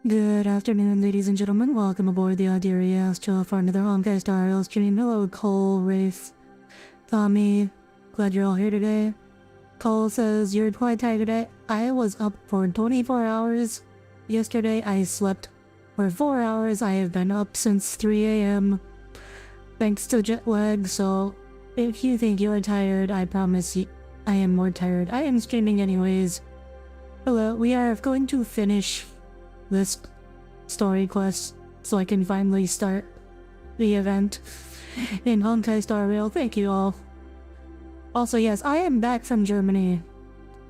Good afternoon, ladies and gentlemen. Welcome aboard the Audire Astra for another Honkai Star Rail stream. Hello, Cole, Rafe, Tommy. Glad you're all here today. Cole says, you're quite tired today. I was up for 24 hours. Yesterday, I slept for 4 hours. I have been up since 3 a.m. thanks to jet lag, so if you think you're tired, I promise you, I am more tired. I am streaming anyways. Hello, we are going to finish this story quest so I can finally start the event in Honkai Star Rail. Thank you all. Also, yes, I am back from Germany.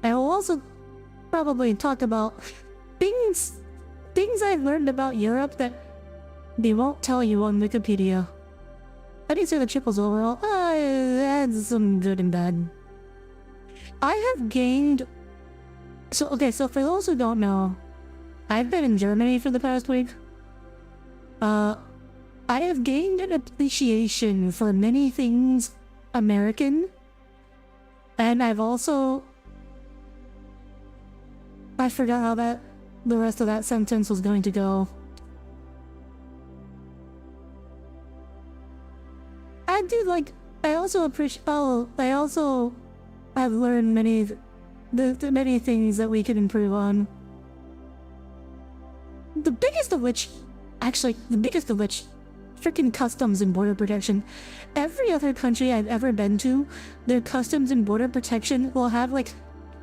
I will also probably talk about things I've learned about Europe that they won't tell you on Wikipedia. How do you say the triples overall? That's some good and bad. I have gained... So for those who don't know, I've been in Germany for the past week. I have gained an appreciation for many things American. And I've also... I forgot how the rest of that sentence was going to go. I also appreciate... I also have learned many things that we can improve on. The biggest of which, freaking customs and border protection. Every other country I've ever been to, their customs and border protection will have like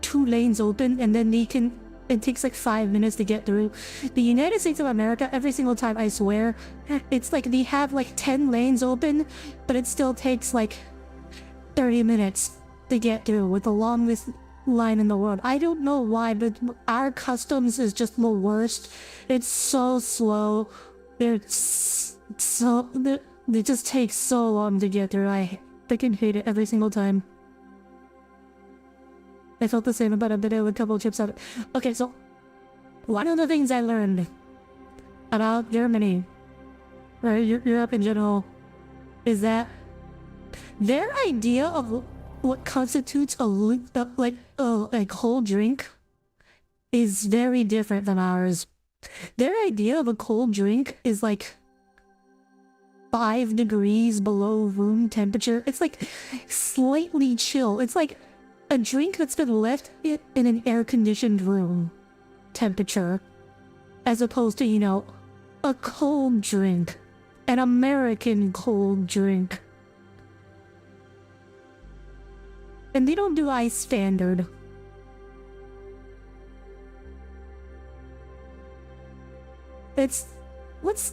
2 lanes open and then it takes like 5 minutes to get through. The United States of America, every single time, I swear, it's like they have like 10 lanes open, but it still takes like 30 minutes to get through with the longest line in the world. I don't know why, but our customs is just the worst. It's so slow. They just take so long to get through. I freaking hate it every single time. I felt the same about a bit of a couple chips out. Okay, so one of the things I learned about Germany, or Europe in general, is that their idea of what constitutes a cold drink is very different than ours. Their idea of a cold drink is like 5 degrees below room temperature. It's like slightly chill. It's like a drink that's been left in an air-conditioned room temperature, as opposed to, you know, a cold drink, an American cold drink. And they don't do ice standard. What's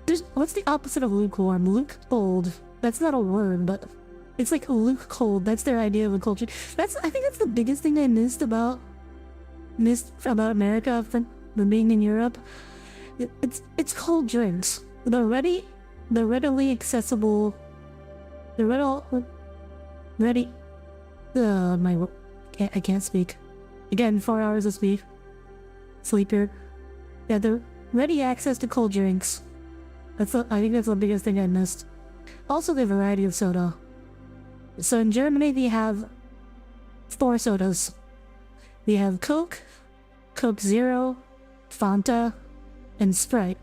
the opposite of lukewarm? Luke cold. That's not a word, but it's like Luke cold. That's their idea of a culture. I think that's the biggest thing I missed about America from being in Europe. It's cold drinks. The readily accessible. I can't speak. Again, 4 hours of sleep here. Yeah, the ready access to cold drinks. I think that's the biggest thing I missed. Also, the variety of soda. So in Germany, they have 4 sodas. They have Coke, Coke Zero, Fanta, and Sprite.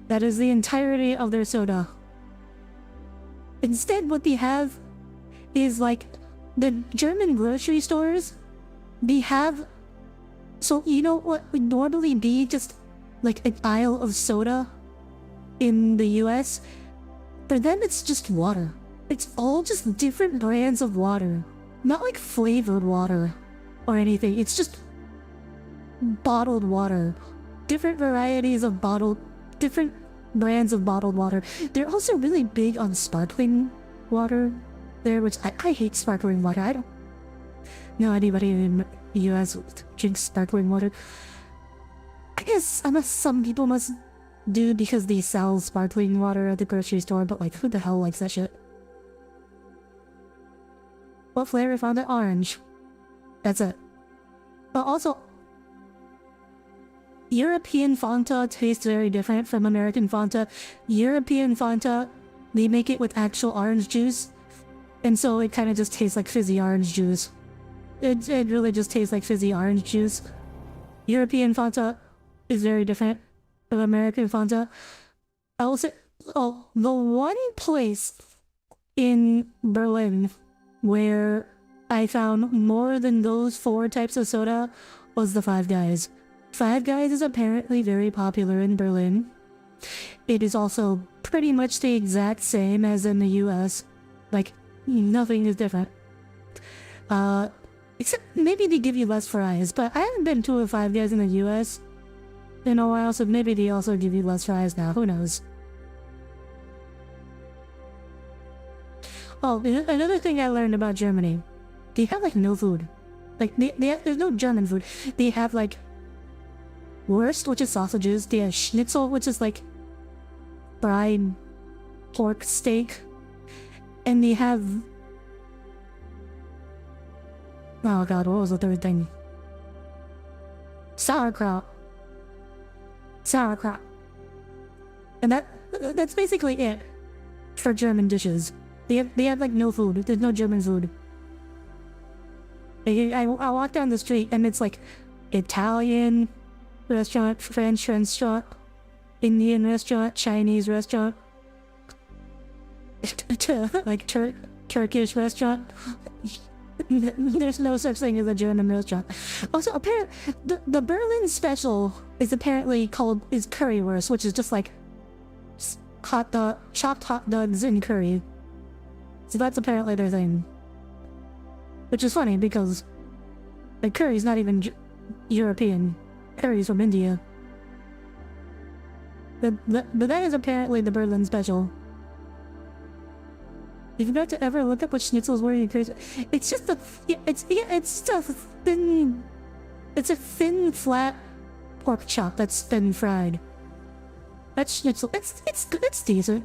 That is the entirety of their soda. Instead, what they have is like the German grocery stores. They have... So you know what would normally be just like an aisle of soda in the US? For them, it's just water. It's all just different brands of water. Not like flavored water or anything. It's just bottled water. Different varieties of different brands of bottled water. They're also really big on sparkling water there, which I hate sparkling water. I don't know anybody in the US drinks sparkling water. I guess some people must do because they sell sparkling water at the grocery store, but like, who the hell likes that shit? What flavor found it? Orange. That's it. But also, European Fanta tastes very different from American Fanta. European Fanta, they make it with actual orange juice, and so it kind of just tastes like fizzy orange juice. It really just tastes like fizzy orange juice. European Fanta is very different from American Fanta. I will say, oh, the one place in Berlin where I found more than those 4 types of soda was the Five Guys. Five Guys is apparently very popular in Berlin. It is also pretty much the exact same as in the US. Like, nothing is different. Except maybe they give you less fries, but I haven't been to a Five Guys in the US in a while, so maybe they also give you less fries now, who knows. Oh, another thing I learned about Germany, they have like no food. Like, there's no German food. They have like Wurst, which is sausages. They have Schnitzel, which is like fried pork steak. And they have... oh god, what was the third thing? Sauerkraut. Sauerkraut. And that's basically it for German dishes. They have like no food. There's no German food. I walk down the street and it's like Italian restaurant, French restaurant, Indian restaurant, Chinese restaurant, like Turkish restaurant. There's no such thing as a German restaurant. Also, apparently, the Berlin special is apparently called currywurst, which is just like chopped hot dogs in curry. So that's apparently their thing. Which is funny because like curry's not even European. Curry's from India. But that is apparently the Berlin special. If you got to ever look up what schnitzels were, it's just a thin flat pork chop that's been fried. That's schnitzel. It's decent.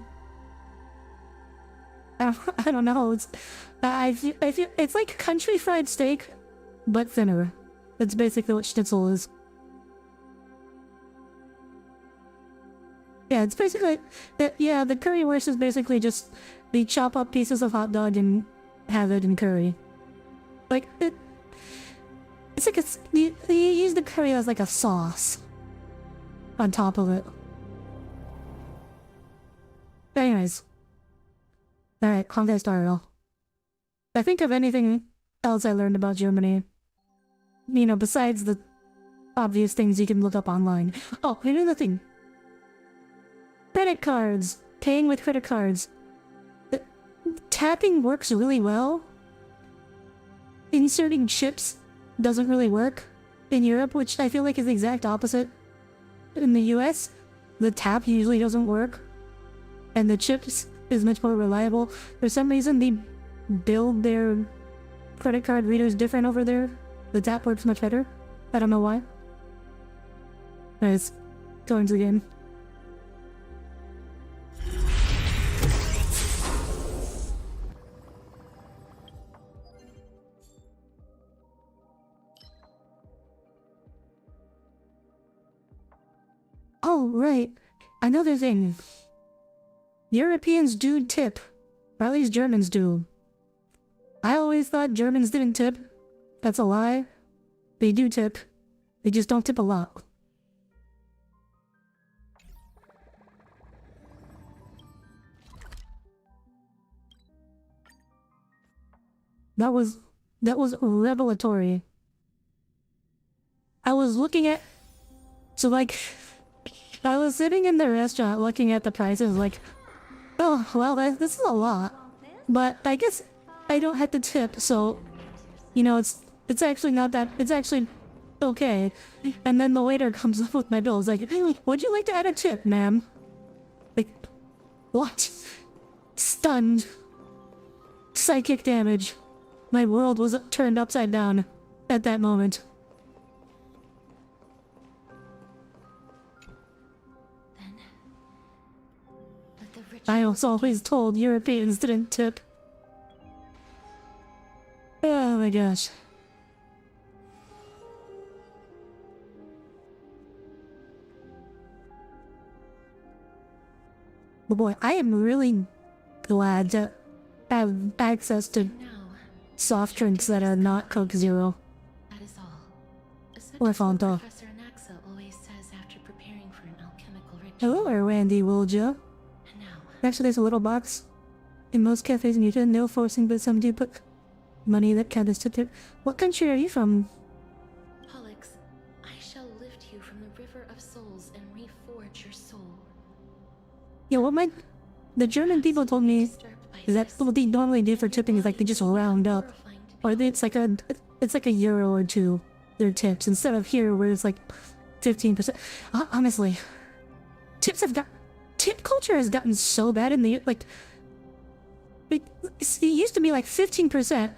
I don't know. I feel it's like country fried steak, but thinner. That's basically what schnitzel is. Yeah, it's basically the currywurst is basically just they chop up pieces of hot dog and have it in curry. Like it's like they use the curry as like a sauce on top of it. Anyways. Alright, Honkai Star Rail. I think of anything else I learned about Germany. You know, besides the obvious things you can look up online. Oh, another thing. Credit cards. Paying with credit cards. Tapping works really well. Inserting chips doesn't really work in Europe, which I feel like is the exact opposite. In the US, the tap usually doesn't work. And the chips is much more reliable. For some reason, they build their credit card readers different over there. The tap works much better. I don't know why. Anyways, going to the game. Oh, right. Another thing. Europeans do tip. Or at least Germans do. I always thought Germans didn't tip. That's a lie. They do tip. They just don't tip a lot. That was revelatory. I was looking at... So like... I was sitting in the restaurant looking at the prices like... Oh, well, this is a lot. But I guess I don't have to tip, so... You know, it's actually not that... It's actually okay. And then the waiter comes up with my bill. It's like, would you like to add a tip, ma'am? Like, what? Stunned. Psychic damage. My world was turned upside down at that moment. I was always told Europeans didn't tip. Oh my gosh. But boy, I am really glad to have access to soft drinks that are not Coke Zero. That is all. Or Fanta. Professor Anaxa always says after Hello, Randy Wilja. And now, Actually, there's a little box. In most cafes in Utah, no forcing, but some do put money that counts to tip. What country are you from? Pollux, I shall lift you from the river of souls and reforge your soul. Yeah, the German people told me is that what they normally do for tipping is like they just round up, or it's like a euro or two their tips instead of here where it's like 15%. Honestly, tip culture has gotten so bad in the it used to be like 15%,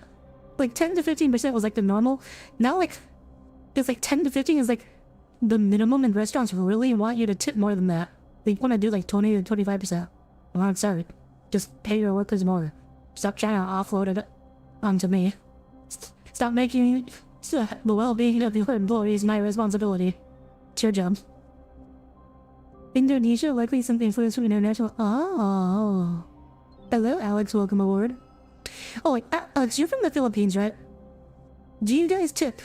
like 10 to 15% was like the normal. Now like it's like 10 to 15 is like the minimum, and restaurants really want you to tip more than that. They want to do like 20 to 25%. Well, I'm sorry. Just pay your workers more. Stop trying to offload it onto me. Stop making the well-being of your employees my responsibility. It's your job. Indonesia likely some influence from international. Oh. Hello, Alex. Welcome aboard. Oh, wait, Alex, you're from the Philippines, right? Do you guys tip?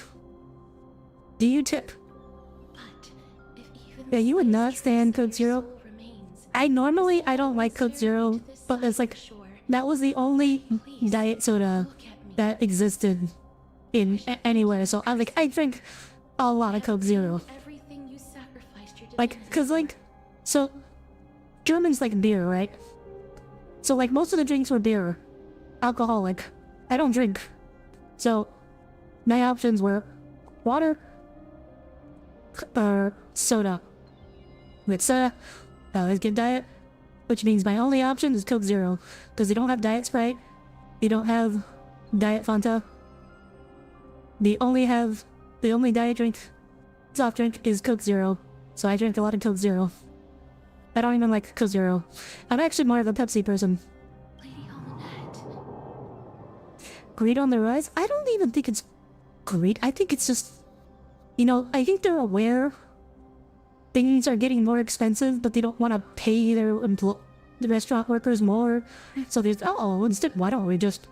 Do you tip? But if even Yeah, you would not stand Coke Zero. I don't like Coke Zero, but it's like that was the only diet soda that existed in anywhere. So I drink a lot of Coke Zero. Like, cause like, so Germans like beer, right? So like most of the drinks were beer, alcoholic. I don't drink, so my options were water or soda. With soda, I always get diet, which means my only option is Coke Zero, because they don't have Diet Sprite, they don't have Diet Fanta. They only have the only diet drink, soft drink, is Coke Zero. So I drink a lot of Coke Zero. I don't even like Coke Zero. I'm actually more of a Pepsi person. Greed on the rise? I don't even think it's greed. I think it's just, you know, I think they're aware things are getting more expensive, but they don't want to pay the restaurant workers more. So there's, instead, why don't we just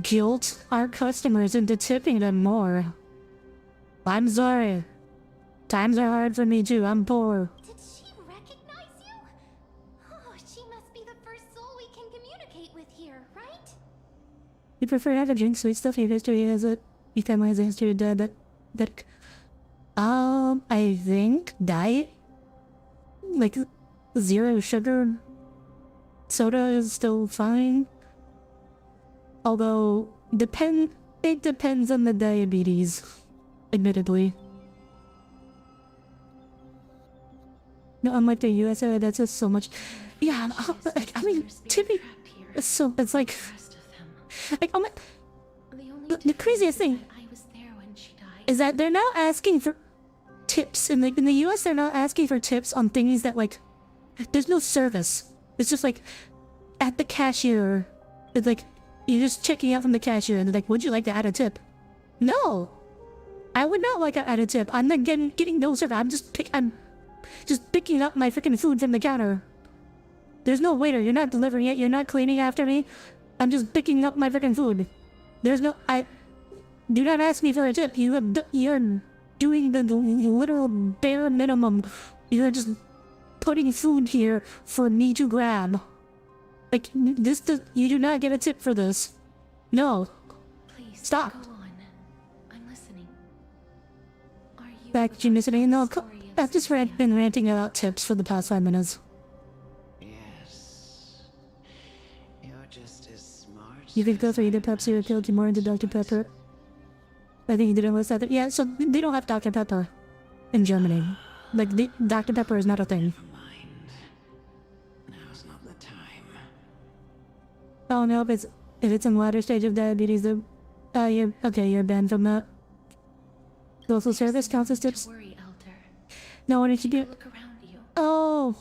guilt our customers into tipping them more? I'm sorry. Times are hard for me too. I'm poor. Did she recognize you? Oh, she must be the first soul we can communicate with here, right? You prefer to drink sweet stuff? Your history has it. Your family has a history of that. I think diet, like zero sugar soda is still fine. Although it depends on the diabetes, admittedly. No, unlike the USA, that's just so much. Yeah, I mean, tipping. It's like the craziest thing is that they're now asking for tips in the US. They're not asking for tips on things that like there's no service. It's just like at the cashier. It's like you're just checking out from the cashier and they're like, would you like to add a tip? No, I would not like to add a tip. I'm not getting no service. I'm just picking up my freaking food from the counter. There's no waiter. You're not delivering it. You're not cleaning after me. I'm just picking up my freaking food. There's no. Do not ask me for a tip. You're doing the literal bare minimum. You're just putting food here for me to grab. Like you do not get a tip for this. No. Please stop. Go on. I'm listening. Are you Back to listening. No, I've just been ranting about tips for the past 5 minutes. Yes. You're just as smart. You could go for either Pepsi or Coke more into Dr. Pepper. I think you didn't list that. Yeah, so they don't have Dr. Pepper in Germany. Like, Dr. Pepper is not a thing. Never mind. Now's not the time. Oh no, if it's in latter stage of diabetes, then you're banned from that. Social service counts as tips. Don't worry, Elder. No, what did you do? Look around you. Oh,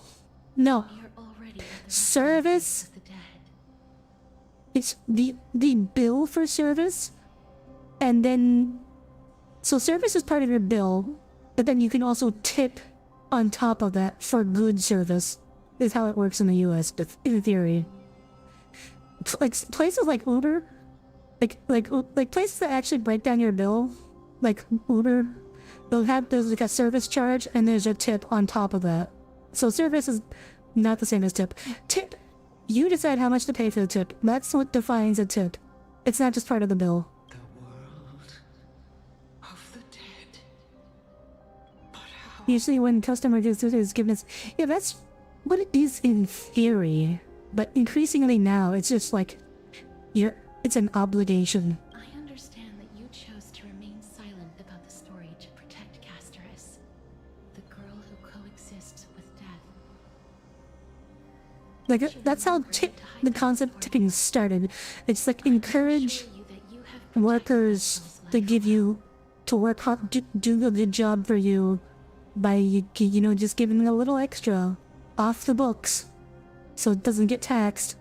no. You're already at the Service? of the dead. It's the bill for service, and then so service is part of your bill, but then you can also tip on top of that for good service. Is how it works in the U.S. in theory. Like places like Uber, like places that actually break down your bill, like Uber, there's like a service charge and there's a tip on top of that. So service is not the same as tip. Tip, you decide how much to pay for the tip. That's what defines a tip. It's not just part of the bill. The world of the dead. But how? Usually when customer is given us, yeah, that's what it is in theory. But increasingly now, it's just like, it's an obligation. I understand that you chose to remain silent about the story to protect Castoris, the girl who coexists with death. Like, that's how the concept tipping started. It's like encourage workers to give you, to work hard, do a good job for you by, you know, just giving a little extra off the books so it doesn't get taxed.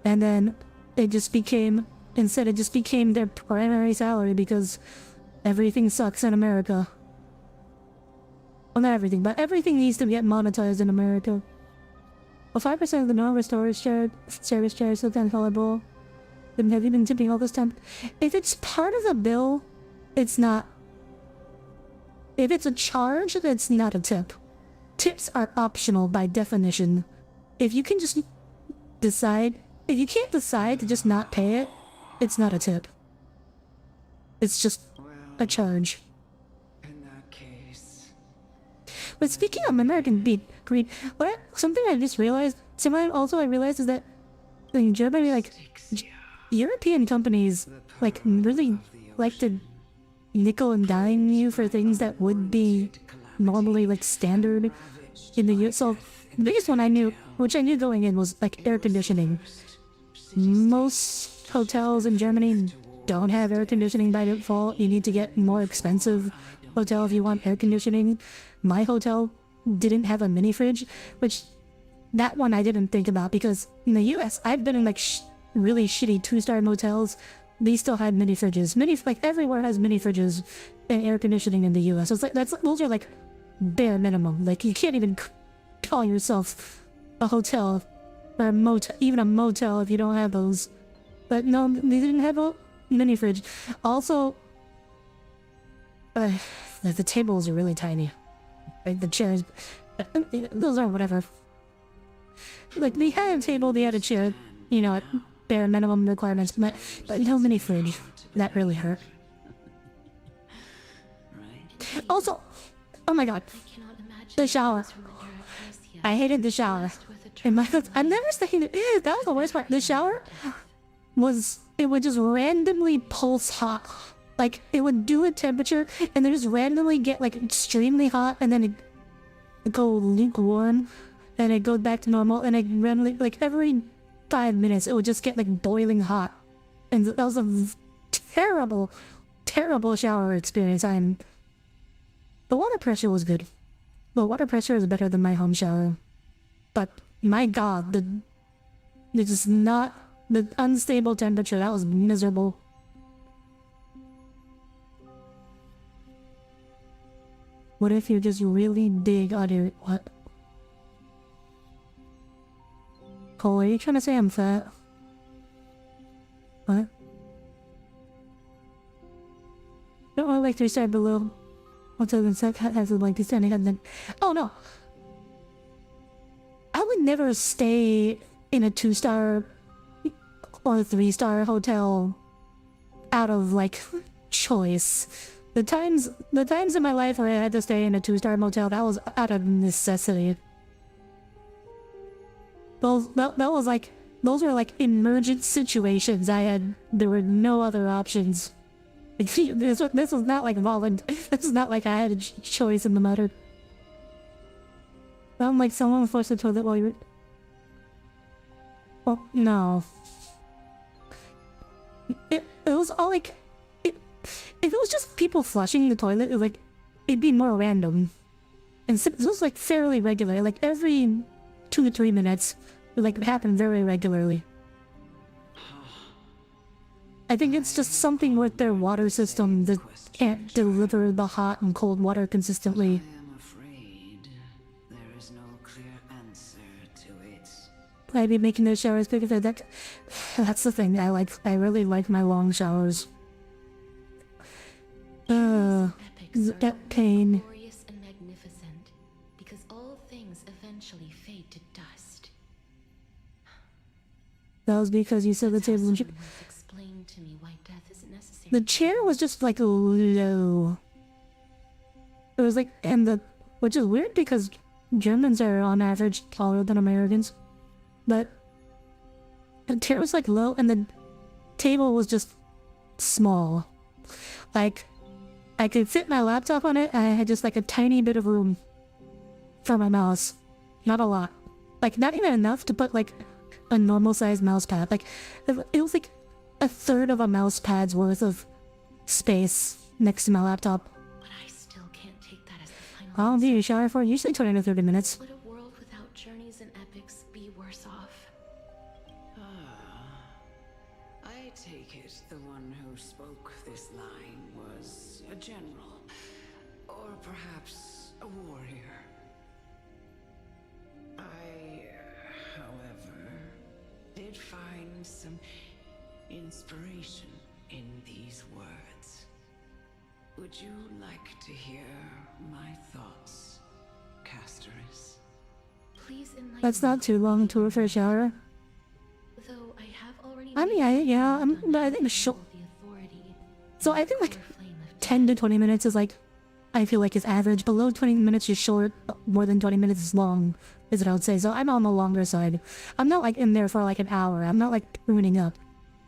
And then it just became, instead it just became their primary salary because everything sucks in America. Well, not everything, but everything needs to get monetized in America. Well, 5% of the normal service charge is sometimes callable. Then have you been tipping all this time? If it's part of the bill, it's not. If it's a charge, that's not a tip. Tips are optional by definition. If you can just decide, if you can't decide to just not pay it, it's not a tip. It's just a charge. In that case, But speaking of American greed, something I just realized, I realized is that in Germany, like, European companies, like, really like to nickel and dime you for things that would be normally, like, standard in the US. So, the biggest one I knew, which I knew going in, was, like, air conditioning. Most hotels in Germany don't have air conditioning by default. You need to get more expensive hotel if you want air conditioning. My hotel didn't have a mini fridge, which that one I didn't think about because in the US I've been in like really shitty 2-star motels. These still had mini fridges. Like everywhere has mini fridges and air conditioning in the US. So it's like those are like bare minimum. Like you can't even call yourself a hotel or a motel, even a motel if you don't have those. But no, they didn't have a mini fridge. Also, the tables are really tiny. Like the chairs, those are whatever. Like they had a table, they had a chair, you know, at bare minimum requirements, but no mini fridge. That really hurt. right? Also, oh my god, I cannot imagine the shower. from the Eurasia I hated the shower. with a In my, true I've never seen it. That was the worst part. The shower it would just randomly pulse hot. Like, it would do a temperature, and then just randomly get, like, extremely hot, and then it go lukewarm, and it goes back to normal, and it randomly, like, every 5 minutes, it would just get, like, boiling hot. And that was a terrible, terrible shower experience. The water pressure was good. The water pressure is better than my home shower. But, my god, the unstable temperature, that was miserable. What if you just really dig Audire? What? Cole, are you trying to say I'm fat? What? Don't I like to start below? Until the sec has like this standing and then. Oh no! I would never stay in a 2-star or 3-star hotel out of like choice. The times in my life where I had to stay in a 2-star motel, that was out of necessity. Those were like emergent situations. There were no other options. This was not like this is not like I had a choice in the matter. Sound like someone flushed the toilet while you were... Well, no. It was all like... If it was just people flushing the toilet, it'd be more random. And it was like fairly regular, like every 2 to 3 minutes. It like happened very regularly. I think it's just something with their water system that can't deliver the hot and cold water consistently. I am afraid there is no clear answer to it. I'd be making those showers bigger than that. That's the thing. I really like my long showers. Epics are That pain. glorious and magnificent, because all things eventually was because you said the table and Someone once explained to me why death isn't necessary. the chair was just like low. It was like, which is weird because Germans are on average taller than Americans. But the chair was like low and the table was just small. Like, I could fit my laptop on it and I had just like a tiny bit of room for my mouse. Not a lot. Like, not even enough to put like a normal sized mouse pad. Like, it was like a third of a mouse pad's worth of space next to my laptop. But I still can't take that as the final I'll answer. be a shower for usually 20 to 30 minutes. Would a world without journeys and epics be worse off? I take it the one who spoke this line was a general, or perhaps a warrior. I, however, did find some inspiration in these words. Would you like to hear my thoughts, Castoris? Please enlighten That's me. not too long to for a shower. Though I have already I mean, but I think the authority. So I think like Or flame of 10 to 20 minutes is like, I feel like is average. Below 20 minutes is short. More than 20 minutes is long, is what I would say. So I'm on the longer side. I'm not like in there for like an hour. I'm not like pruning up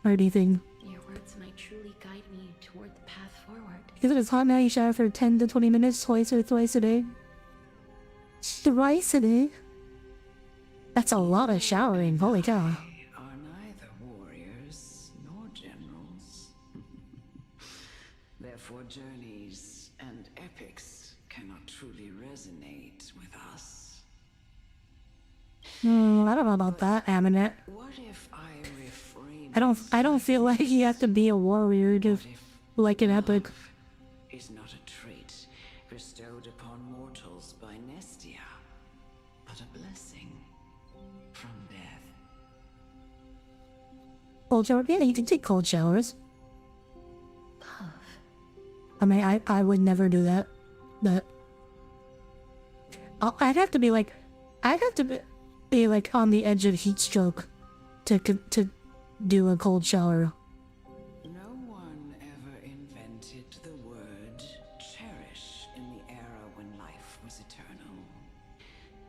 or anything. Your words might truly guide me toward the path forward. Is it as hot now you shower for 10 to 20 minutes twice or thrice a day? Thrice a day? That's a lot of showering. Holy cow. They are neither warriors nor generals. Therefore, journeys and epics cannot truly resonate with us. I don't know about that, Aminet. What if I reframe I don't feel like you have to be a warrior to like an epic. is not a trait bestowed upon mortals by Nestia, but a blessing from death. Cold shower? Yeah, you can take cold showers. Love. I mean, I would never do that. But I'd have to be like, be like on the edge of heat stroke to do a cold shower. No one ever invented the word cherish in the era when life was eternal.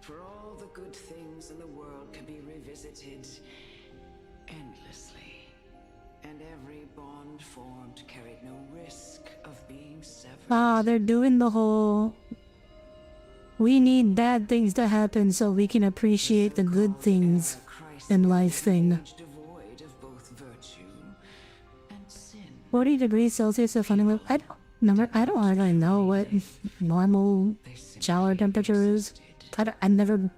For all the good things in the world can be revisited endlessly, and every bond formed carried no risk of being severed. Ah, they're doing the whole. We need bad things to happen so we can appreciate the good things in life thing. Devoid of both virtue and sin. 40 degrees Celsius of funny. I don't really know what normal shower temperature is. I never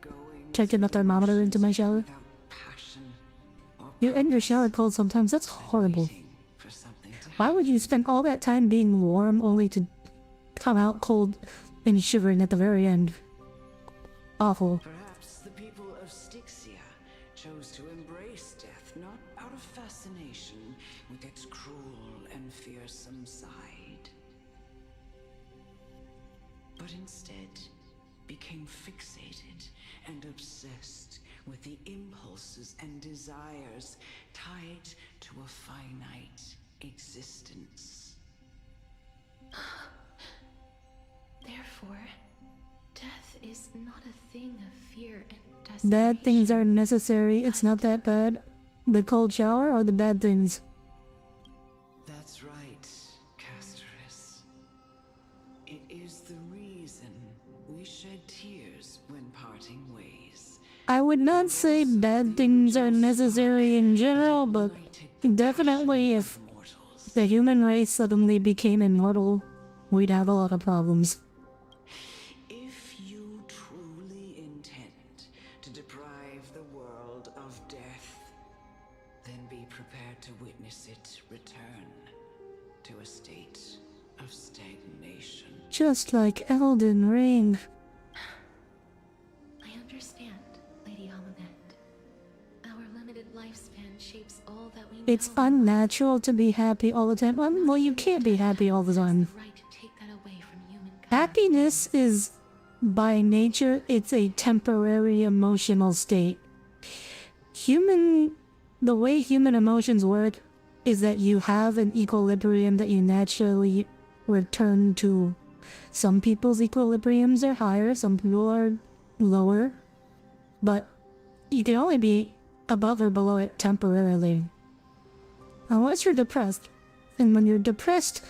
checked in the thermometer into my shower. Without passion or You end your shower cold sometimes. That's horrible. waiting for something to Why would you spend all that time being warm only to come out cold and shivering at the very end? Awful. Perhaps the people of Styxia chose to embrace death not out of fascination with its cruel and fearsome side, but instead became fixated and obsessed with the impulses and desires tied to a finite existence. Therefore, death is not a thing of fear and desperation. Bad things are necessary. It's not that bad. The cold shower or the bad things? That's right, Castoris. It is the reason we shed tears when parting ways. I would not say bad things are necessary in general, but definitely if Mortals. the human race suddenly became immortal, we'd have a lot of problems. If you truly intend to deprive the world of death, then be prepared to witness it return to a state of stagnation. Just like Elden Ring. I understand, Lady Amunet. Our limited lifespan shapes all that we know. It's unnatural to be happy all the time. Well, you can't be happy all the time. The right to take that away from humankind. Happiness is, by nature, it's a temporary emotional state. Human the way human emotions work is that you have an equilibrium that you naturally return to. Some people's equilibriums are higher, some people are lower, but you can only be above or below it temporarily. Unless you're depressed. And when you're depressed,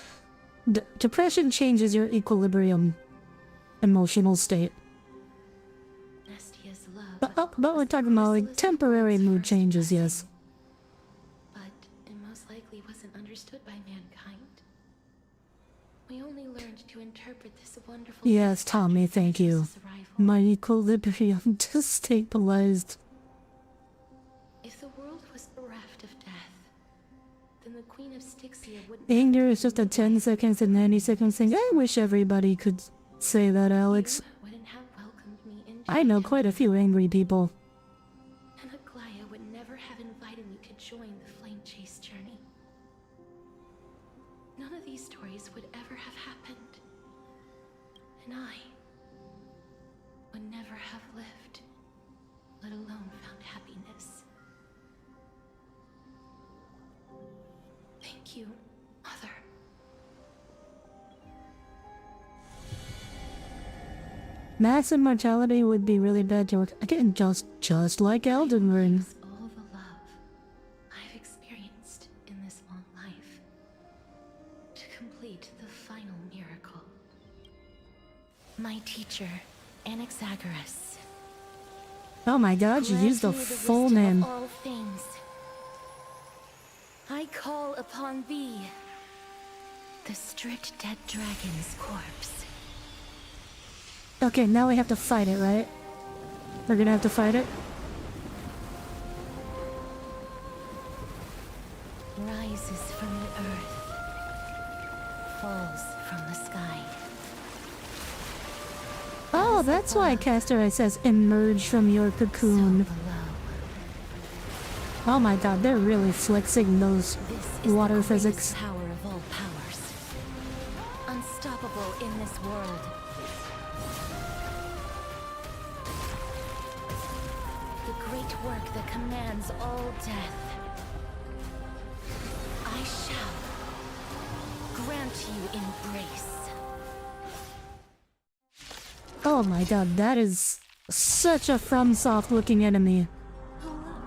depression changes your equilibrium emotional state. Nestia's love. But we're talking about like temporary mood changes, yes. But it most likely wasn't understood by mankind. We only learned to interpret this wonderful. Yes, Tommy, thank you. Jesus' arrival. My equilibrium destabilized. If the world was bereft of death, then the Queen of Styxia wouldn't. Anger is just a 10 seconds and 90 seconds thing. I wish everybody could say that, Alex. Wouldn't have welcomed me into I know quite a few angry people. And Aglaya would never have invited me to join the flame chase journey. None of these stories would ever have happened. And I would never have lived, let alone found happiness. Thank you, Mother. Mass immortality would be really bad to again, just like Elden Ring. It's all the love I've experienced in this long life to complete the final miracle. My teacher, Anaxagoras. Oh my god, you used the grant me full wisdom name. of all things. I call upon thee, the stripped dead dragon's corpse. Okay, now we have to fight it, right? We're gonna have to fight it? Rises from the earth, falls from the sky. Oh, that's why Caster says emerge from your So cocoon. below. Oh my god, they're really flexing those This is water the physics. greatest power of all powers. Unstoppable in this world. The great work that commands all death. I shall grant you embrace. Oh my god, that is such a FromSoft looking enemy.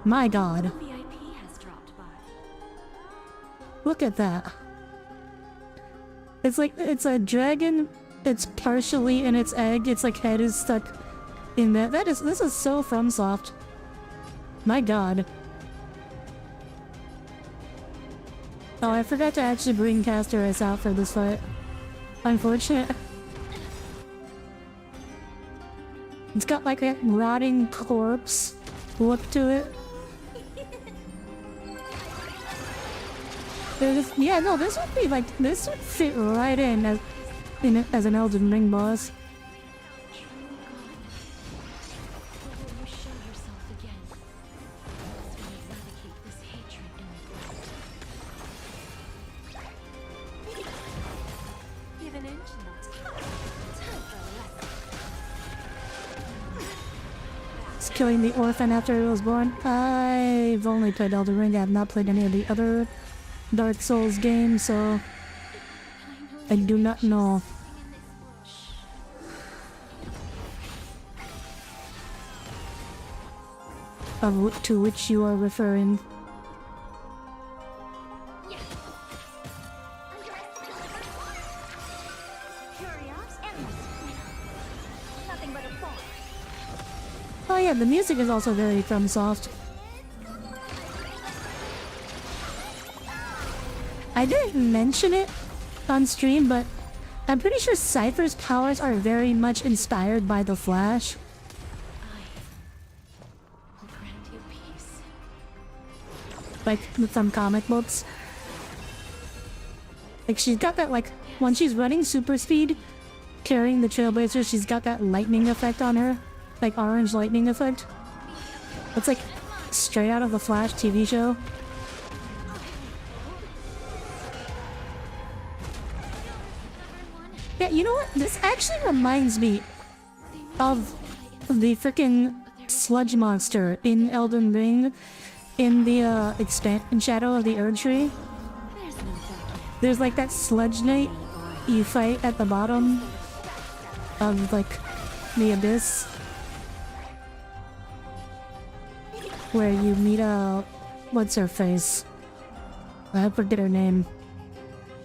My god. VIP has dropped by. Look at that. It's like, it's a dragon, it's partially in its egg, its like head is stuck in that. This is so FromSoft. My god. Oh, I forgot to actually bring Castoris out for this fight. Unfortunate. It's got like a rotting corpse look to it. Yeah, no, this would be like, this would fit right in as an Elden Ring boss. Will you show yourself again? As we eradicate this hatred in the world. Give an inch and that's time for a lesson. It's killing the orphan after it was born. I've only played Elden Ring, I have not played any of the other Dark Souls games, so I do not know. To which you are referring. Nothing but a fall. Oh yeah, the music is also very FromSoft. I didn't mention it on stream, but I'm pretty sure Cypher's powers are very much inspired by The Flash. Will grant you peace. Like, from comic books. Like, she's got that, like, when she's running super speed, carrying the Trailblazer, she's got that lightning effect on her. Like, orange lightning effect. It's like, straight out of the Flash TV show. Yeah, you know what? This actually reminds me of the freaking sludge monster in Elden Ring. in the extent and shadow of the Erd Tree, there's like that sludge knight you fight at the bottom of like the abyss, where you meet what's her face? I forget her name.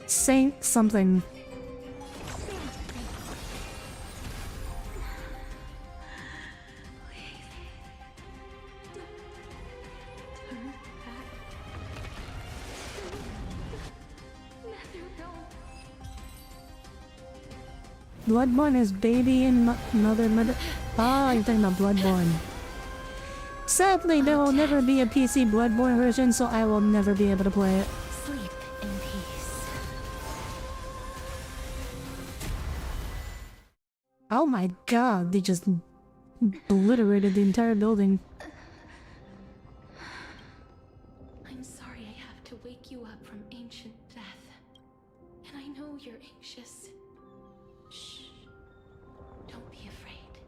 Saint something. Bloodborne is baby and mother. Ah, you're talking about Bloodborne. Sadly, there will never be a PC Bloodborne version, so I will never be able to play it. Sleep in peace. Oh my god, they just obliterated the entire building. I'm sorry I have to wake you up from ancient death. And I know you're anxious. Shh. Don't be afraid.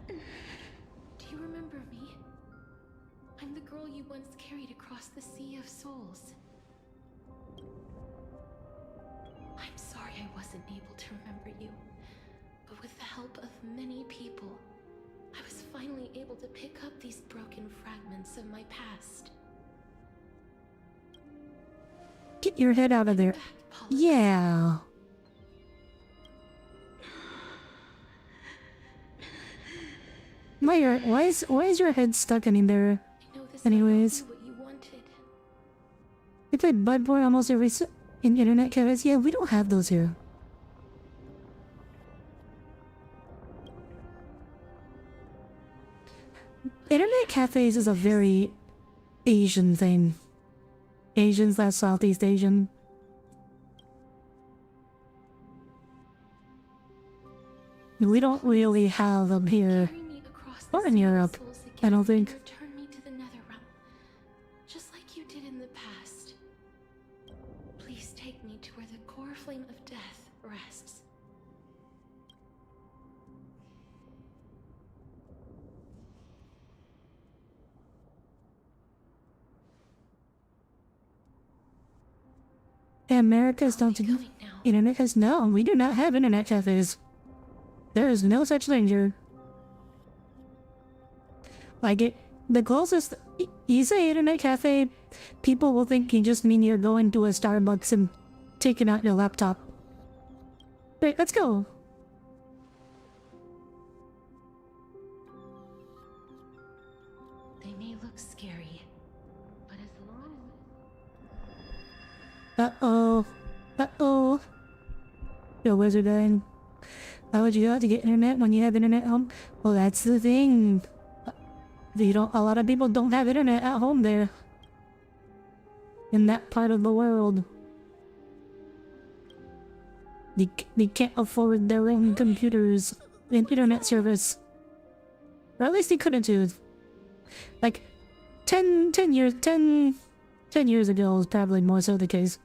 Do you remember me? I'm the girl you once carried across the Sea of Souls. I'm sorry I wasn't able to remember you, but with the help of many people, I was finally able to pick up these broken fragments of my past. Get your head out of there. Back, Paula. Yeah. Why is your head stuck in there? I know this Anyways. might not be what you wanted. We played Bloodborne almost every in internet cafes. Yeah, we don't have those here. Internet cafes is a very Asian thing. Asian/Southeast Asian. We don't really have them here. Carry me across the Or in Sea of Europe, Souls I don't again think. and return me to the Netherrealm, just like you did in the past. Please take me to where the core flame of death rests. America's I'll don't be going now. internet cafes. No, we do not have internet cafes. There is no such thing here. Like the closest you say internet cafe, people will think you just mean you're going to a Starbucks and taking out your laptop. Wait, let's go. They may look scary, but as long Uh-oh. Uh-oh. Yo, wizard dying. Why would you have to get internet when you have internet at home? Well, that's the thing. You don't. A lot of people don't have internet at home there. In that part of the world. They can't afford their own computers and internet service. Or at least they couldn't do. Like, 10 years ago was probably more so the case.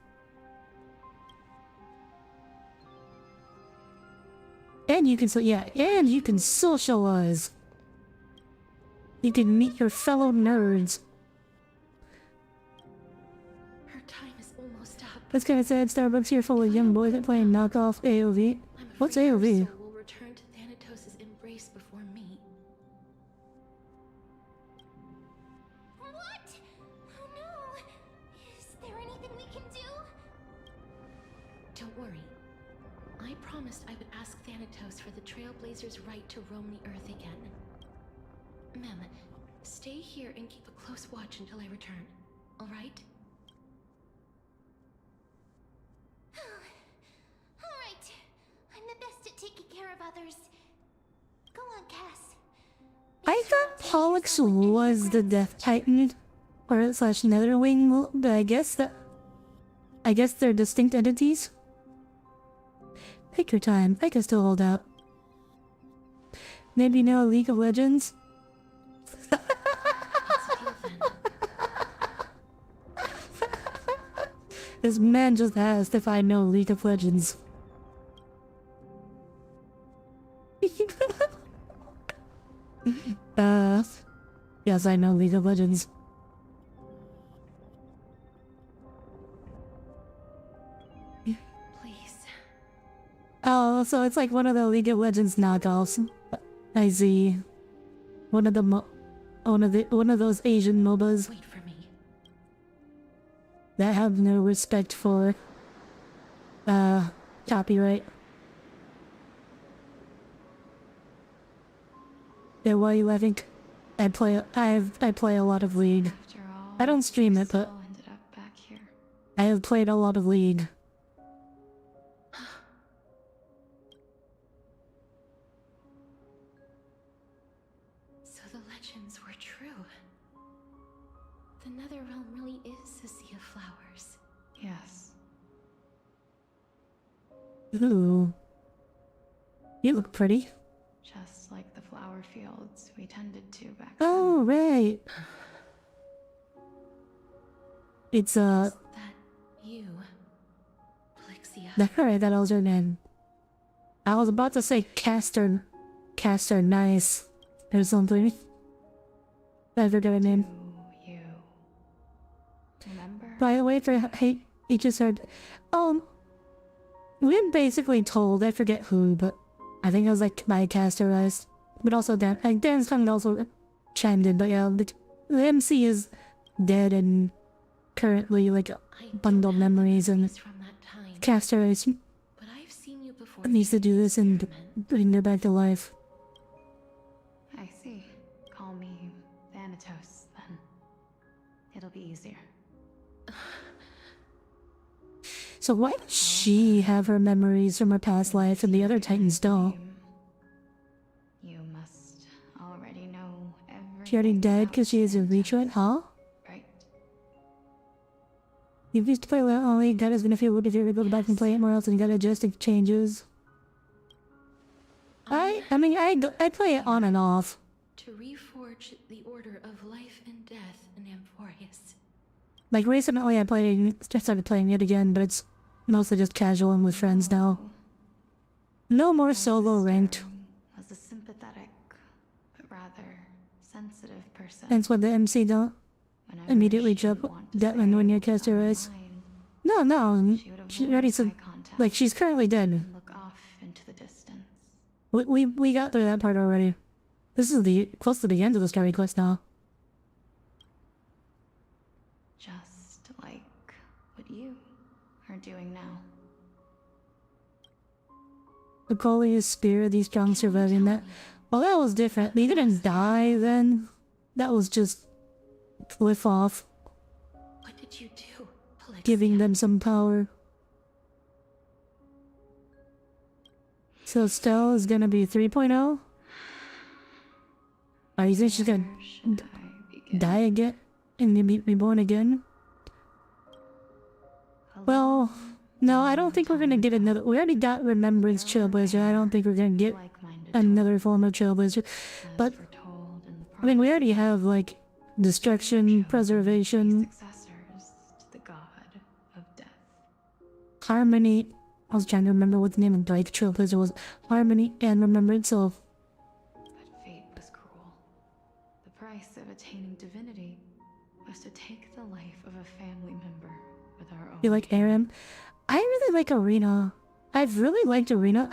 And you can and you can socialize. You can meet your fellow nerds. her time is almost up. That's kinda sad. Starbucks here full of young boys that playing knockoff AOV. I'm What's afraid her AOV? soul will return to Thanatos' embrace before me. What? Oh no! Is there anything we can do? Don't worry. I promised I would ask Thanatos for the Trailblazers' right to roam the Earth again. Mem, stay here and keep a close watch until I return. Alright? Alright. I'm the best at taking care of others. Go on, Cass. I thought Pollux was the Death Titan, or slash Netherwing, but I guess they're distinct entities. Take your time. I can still hold out. Maybe you know League of Legends? Let's deal then. This man just asked if I know League of Legends. Unless I know League of Legends. Please. Oh, so it's like one of the League of Legends knockoffs. I see. One of those Asian MOBAs Wait for me. that have no respect for copyright. Yeah, why are you laughing? I play a lot of League. After all, I don't stream it, but Saul ended up back here. I have played a lot of League. So the legends were true. The Netherrealm really is a sea of flowers. Yes. Ooh. You look pretty. Just like the flower fields we tended to back Oh, right. It's, Is that you, Plixia? that's right, that was her name. I was about to say Caster Nice or something. I forgot her name. then. You. Remember? By the way, he just heard, we're basically told, I forget who, but I think it was like my casterized. But also Dan, like Dan's kind of also chimed in, but yeah, the MC is dead and currently like I bundled don't have memories and memories from that time, casterized but I've seen you before. needs to do this and bring her back to life. I see. Call me Thanatos, then. It'll be easier. So why does she have her memories from her past life and the other Titans don't? You must already know everything. She already died about because she is a Thanatos, retread, huh? right? You've used to play well only, God has been a few if you're able to go back and play it more else and you gotta adjust if changes. I mean, I play it on and off. To reforge the order of life and death in Amphorius. Like recently I started playing it again, but it's mostly just casual and with friends now. No more solo ranked. Was a sympathetic, but rather sensitive person. That's what the MC don't Whenever immediately she would jump want to that say when your something caster is. online, No, she would she avoid already said, eye contact like, she's currently dead. and look off into the distance. We got through that part already. This is close to the end of the story quest now. Just like what you are doing now. The goalie is spear, these strong surviving that. Well, that was different. They didn't die then. That was just flip off, What did you do, Plixia? giving them some power. So Stell is gonna be 3.0? Are you think she's gonna Where should I begin? die again and be reborn again? Well, no, I don't think we're gonna get another. We already got Remembrance Trailblazer. I don't think we're gonna get Like-minded another form of Trailblazer. as But foretold in the I mean, we already have like Destruction, Preservation, successors to the god of death. Harmony. I was trying to remember what the name of like Trailblazer was. Harmony and Remembrance. So But fate was cruel. The price of attaining divinity was to take the life of a family member with our own. you like Aram? I really like Arena. I've really liked Arena.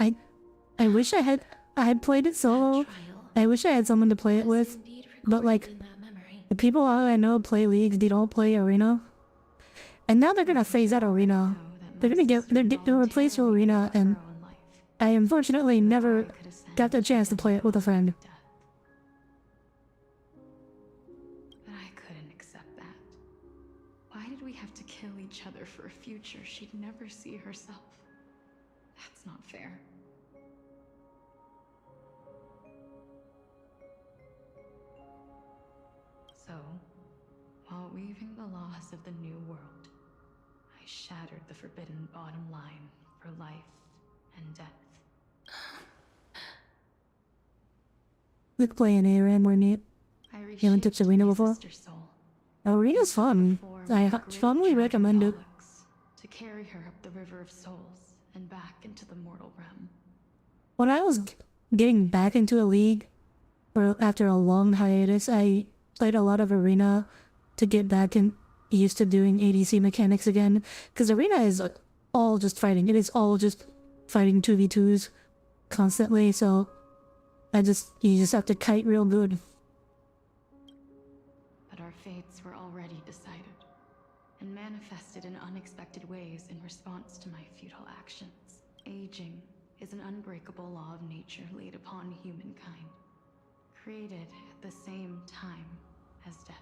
I wish I had played it solo. Trial I wish I had someone to play it was with. indeed but, recorded like, in that memory. The people I know play League, they don't play Arena. And now they're gonna phase out Arena. They're gonna replace Arena, and I unfortunately never got the chance to play it with a friend. But I couldn't accept that. Why did we have to kill each other for a future she'd never see herself? That's not fair. So, while weaving the laws of the new world, I shattered the forbidden bottom line for life and death. Look, playing Aram or neat. I You haven't touched reshaped Arena my before? sister soul. Arena's fun. Formed I a great strongly dragon recommend it. Pollux to carry her up the river of souls and back into the mortal realm. When I was getting back into a League, or after a long hiatus, I played a lot of Arena to get back and used to doing ADC mechanics again. Because Arena is all just fighting. It is all just fighting 2v2s constantly, so you just have to kite real good. But our fates were already decided, and manifested in unexpected ways in response to my futile actions. Aging is an unbreakable law of nature laid upon humankind, created at the same time as death.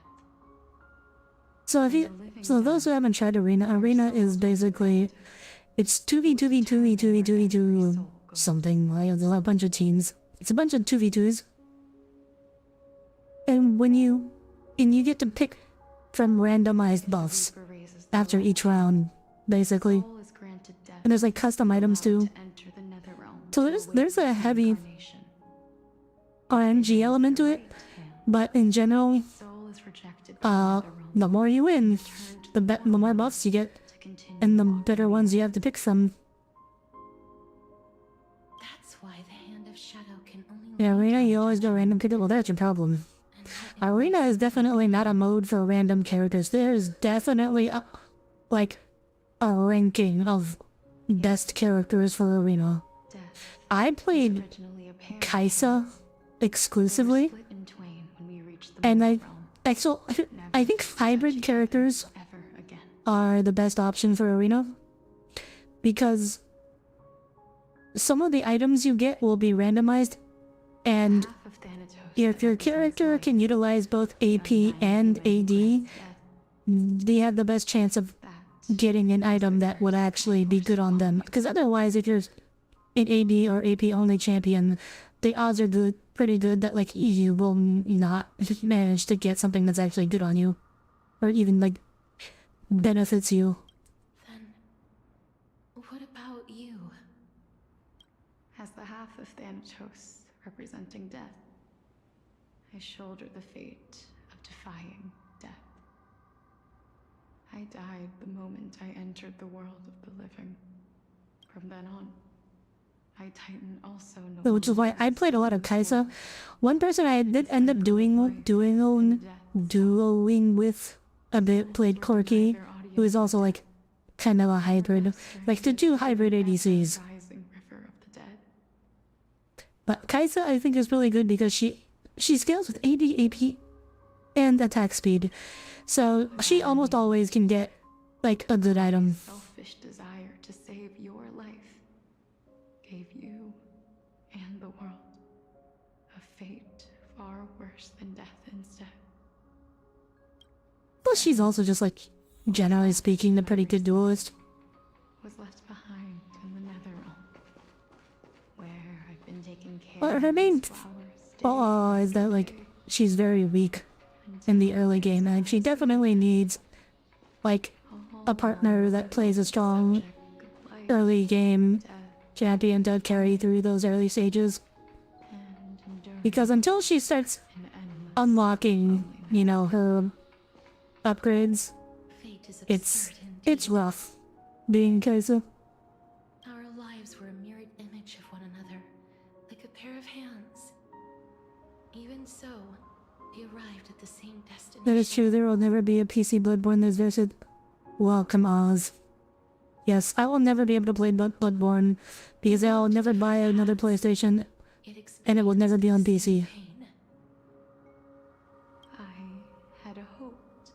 So those who haven't tried Arena is basically, it's 2v2v2v2v2v2 something. Like, there's a bunch of teams. It's a bunch of 2v2s. And you get to pick from randomized buffs after each round, basically. And there's like custom items too. So there's a heavy RNG element to it, but in general, the more you win, the more buffs you get, and the better ones you have to pick some. That's why the Hand of Shadow can only. Yeah, Arena, you always go random pick. Well, that's your problem. Arena is definitely not a mode for random characters. There's definitely a ranking of best characters for Arena. I played Kaisa exclusively, and I think hybrid characters are the best option for Arena, because some of the items you get will be randomized, and if your character can utilize both AP and AD, they have the best chance of getting an item that would actually be good on them. Because otherwise, if you're an AD or AP only champion, the odds are pretty good that like you will not manage to get something that's actually good on you, or even like benefits you. Then, what about you? As the half of Thanatos representing death, I shoulder the fate of defying death. I died the moment I entered the world of the living. From then on, my Titan also no Which is why I played a lot of Kaisa. One person I did end up duoing with a bit played Corky, who is also like kind of a hybrid, like the two hybrid ADCs. But Kaisa I think is really good because she scales with AD, AP, and attack speed, so she almost always can get like a good item. Selfish desire to save your life gave you and the world a fate far worse than death instead. Plus she's also just like, generally speaking, a pretty good duelist. Was left behind in the Netherrealm, where I've been taking care But of her main these flowers flaw is that like she's very weak in the early game, and she definitely needs like a partner that plays a strong early game champion to carry through those early stages. Because until she starts unlocking, you know, her upgrades, Fate is it's absurd indeed. rough being Kaisa. Our lives were a mirrored image of one another, like a pair of hands. Even so, we arrived at the same destination. That is true, there will never be a PC Bloodborne that's versus Welcome Oz. Yes, I will never be able to play Bloodborne because I'll never buy another PlayStation and it will never be on PC. Pain. I had hoped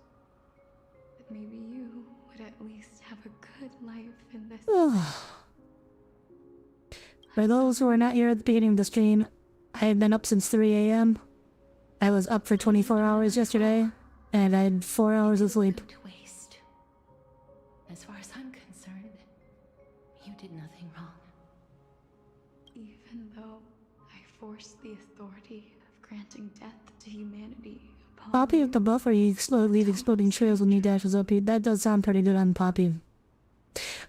that maybe you would at least have a good life in this. For those who are not here at the beginning of the stream, I have been up since 3 a.m. I was up for 24 hours yesterday, and I had 4 hours of sleep. Go to waste. As far as I'm concerned, you did nothing wrong. Even though I forced the authority of granting death to humanity upon Poppy with the buff or you leave exploding trails when you dashes up here. That does sound pretty good on Poppy.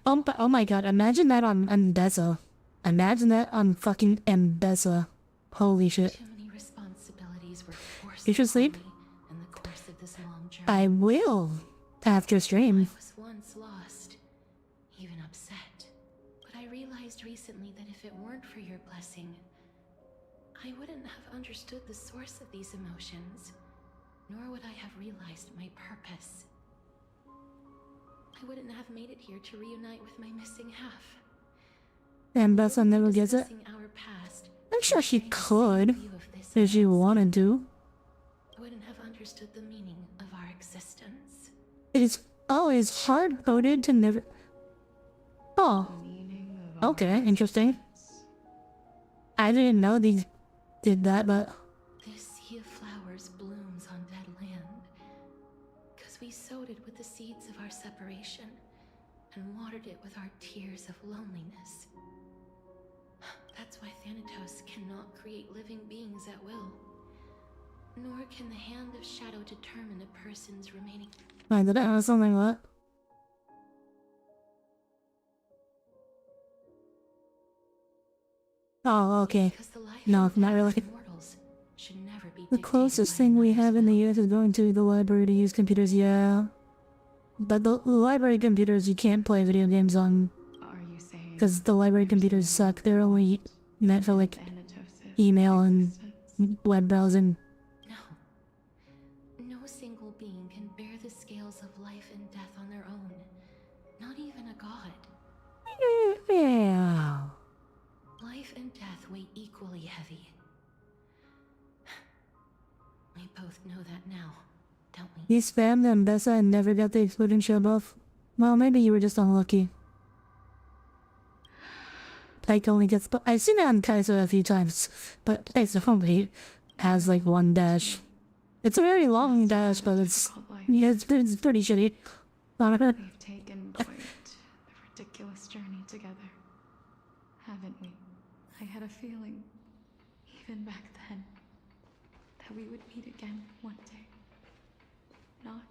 Oh my god, imagine that on Mbessa. Imagine that on fucking Mbessa. Holy shit. Too many responsibilities were forced You should upon sleep? me in the course of this long journey. I will. After stream. I was once lost, even upset. But I realized recently that if it weren't for your blessing, I wouldn't have understood the source of these emotions. nor would I have realized my purpose. I wouldn't have made it here to reunite with my missing half. And Bessa never gets it. Discussing our past, I'm sure she sharing the same could, view of this if she house, wanted to. I wouldn't have understood the meaning of our existence. It is always hard-coded to never... Oh, Meaning of our okay, interesting. existence. I didn't know these did that, but... This sea of flowers blooms on dead land, 'cause we sowed it with the seeds of our separation, and watered it with our tears of loneliness. That's why Thanatos cannot create living beings at will. Nor can the hand of shadow determine a person's remaining... I did it have something what? Oh, okay. Because the life No, and not death really. of mortals should never be The dictated closest by thing we another's have in the will. US is going to the library to use computers, yeah. But the library computers you can't play video games on, Are you saying because the library computers suck. They're only meant for like Thanatos' email and existence? web browsing. No. No single being can bear the scales of life and death on their own. Not even a god. Yeah. Life and death weigh equally heavy. We both know that now, don't we? You spammed and Bessa and never got the exploding show buff. Well, maybe you were just unlucky. Pike only gets... I've seen it on Kaiser a few times, but Kaiser only has like one dash. It's a very long dash, but it's... Difficult life. Yeah, it's pretty shitty. We've taken quite the ridiculous journey together, haven't we? I had a feeling, even back then, that we would meet again one day. Not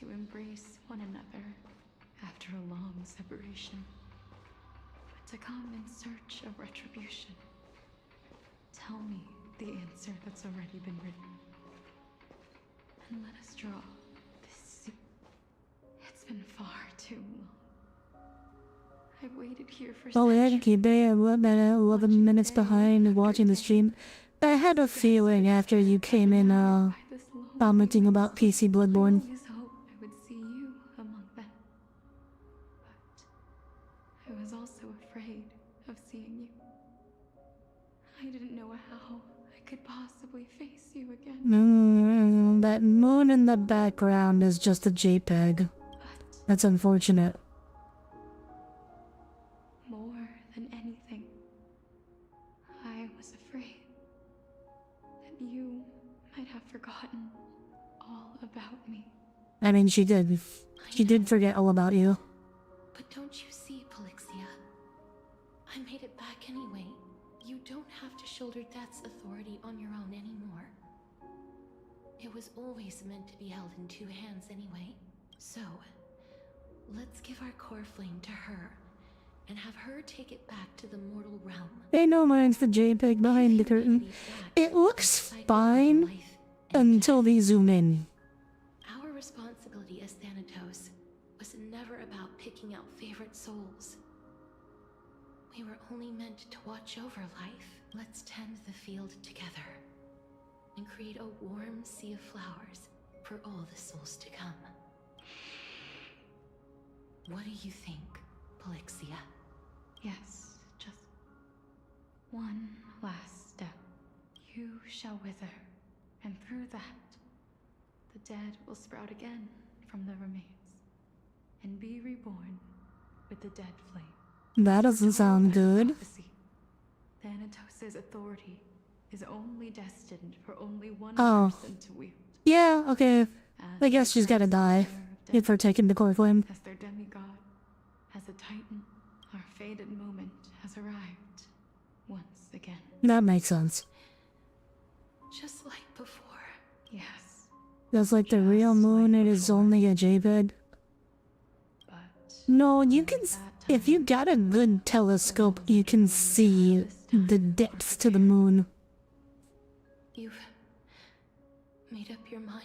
to embrace one another after a long separation, but to come in search of retribution. Tell me the answer that's already been written, and let us draw this. It's been far too long. I've waited here for Oh, yeah, centuries. keep it 11 minutes behind watching the stream. I had a feeling after you came in, By this lonely commenting about PC Bloodborne. I always hoped I would see you among them. But I was also afraid of seeing you. I didn't know how I could possibly face you again. That moon in the background is just a JPEG. But That's unfortunate. more than anything, I was afraid that you might have forgotten all about me. I mean, she did. She did forget all about you. But don't you see, Polixia? I made it back anyway. You don't have to shoulder death's authority on your own anymore. It was always meant to be held in two hands anyway. So, let's give our core flame to her, and have her take it back to the mortal realm. Hey, no mind's the JPEG behind the curtain. It looks fine until they zoom in. Our responsibility as Thanatos was never about picking out favorite souls. We were only meant to watch over life. Let's tend the field together and create a warm sea of flowers for all the souls to come. What do you think, Polixia? Yes, just one last step. You shall wither, and through that, the dead will sprout again from the remains, and be reborn with the dead flame. That doesn't sound good. Prophecy. Thanatos' authority is only destined for only one Oh. person to wield. Yeah, okay. As I guess the she's gotta first die. slayer of If death, we're taking the core flame. as their demigod, as a titan, our fated moment has arrived once again. That makes sense. Just like before. Yes, Just like the real moon, it is only a JPEG. but No, you can... If you got a good telescope, you can see the depths to the moon. You've made up your mind.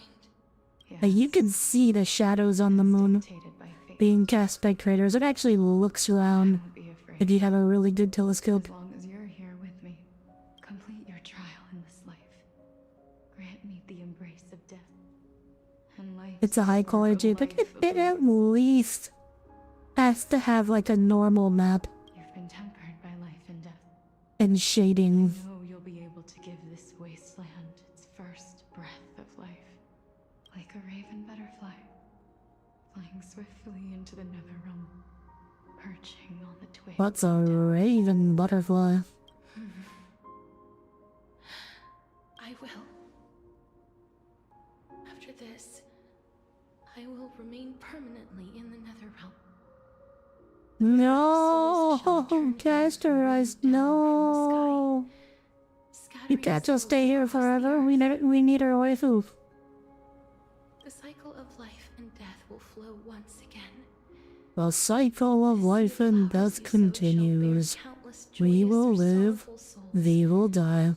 yes, Like, you can see the shadows on the moon dictated by fate. being cast by craters. It actually looks around Don't be afraid. if you have a really good telescope. As long as you're here with me, complete your trial in this life. Grant me the embrace of death, it's a high quality JPEG. It at least has to have like a normal map You've been tempered by life and death. and shading. I know you'll be able to give this wasteland its first breath of life. Like a raven butterfly, flying swiftly into the netherrealm, perching on the twig. What's a raven butterfly? I will. After this, I will remain permanently in the Netherrealm. No, Casterized, no. You can't just stay here forever. We need our waifu. The cycle of life and death will flow once again. The cycle of life and death continues. We will live, they will die.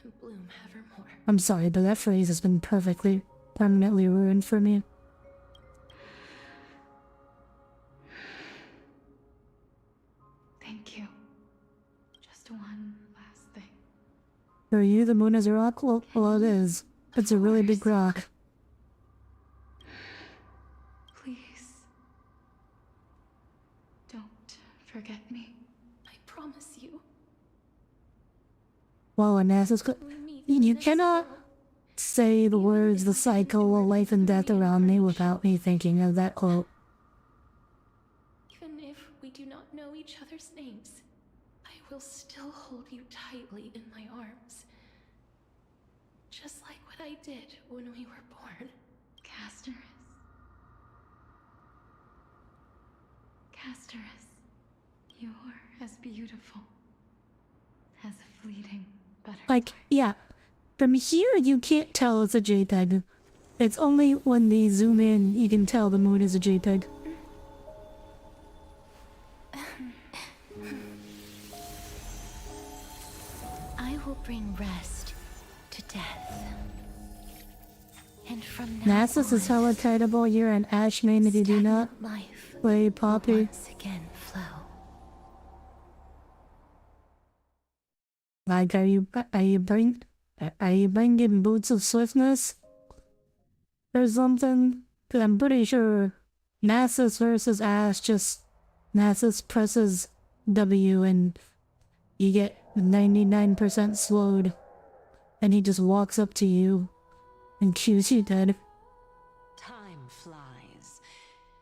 And bloom evermore. I'm sorry, but that phrase has been permanently ruined for me. Thank you. Just one last thing. For you, the moon is a rock? Well, it is. It's a really big rock. Please. Don't forget me. I promise you. Wow, and NASA's you cannot say the words the cycle of life and death around me without me thinking of that quote. Even if we do not know each other's names, I will still hold you tightly in my arms. Just like what I did when we were born. Casterus, you're as beautiful as a fleeting butterfly. Like, yeah. From here, you can't tell it's a JPEG. It's only when they zoom in, you can tell the moon is a JPEG. I will bring rest to death. And from now Nasus is hella kiteable. You're an Ash main if you do not life play Poppy. once again flow. Like, are you bringing Boots of Swiftness? Or something? 'Cause I'm pretty sure Nasus versus Ash, just Nasus presses W and you get 99% slowed. And he just walks up to you and cues you dead. Time flies.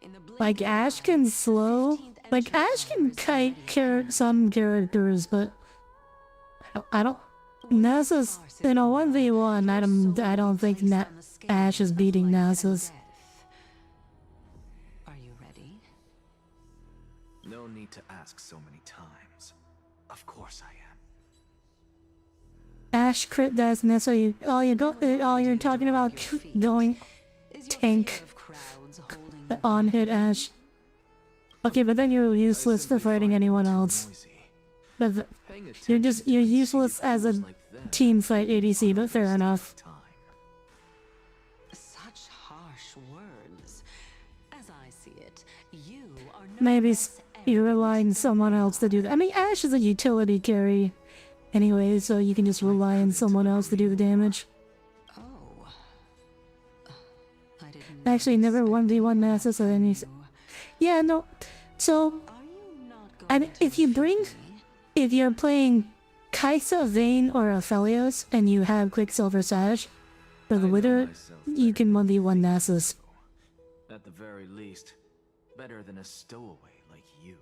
In the blink Like, of Ash an can eye, slow. 15th Like, Ash can entry kite some characters, but I don't. Nasus in a 1v1. I don't think Ash is beating Nasus. Are you ready? No need to ask so many times. Of course I am. Ash crit doesn't necessarily. You're talking about going tank on hit Ash. Okay, but then you're useless for fighting anyone else. But you're useless as a team fight ADC, but fair enough. Such harsh words. As I see it, you are no Maybe less you're relying on someone else to do that. I mean, Ash is a utility carry anyway, so you can just rely on someone else to do the damage. Oh. I didn't Actually, never notice 1v1 Nasus or any. Yeah, no. So, Are you not going and to if you bring. defeat me? If you're playing Kaisa, Vayne, or Aphelios, and you have Quicksilver Sash, for the Wither, you can 1v1 Nasus. At the very least, better than a stowaway like you.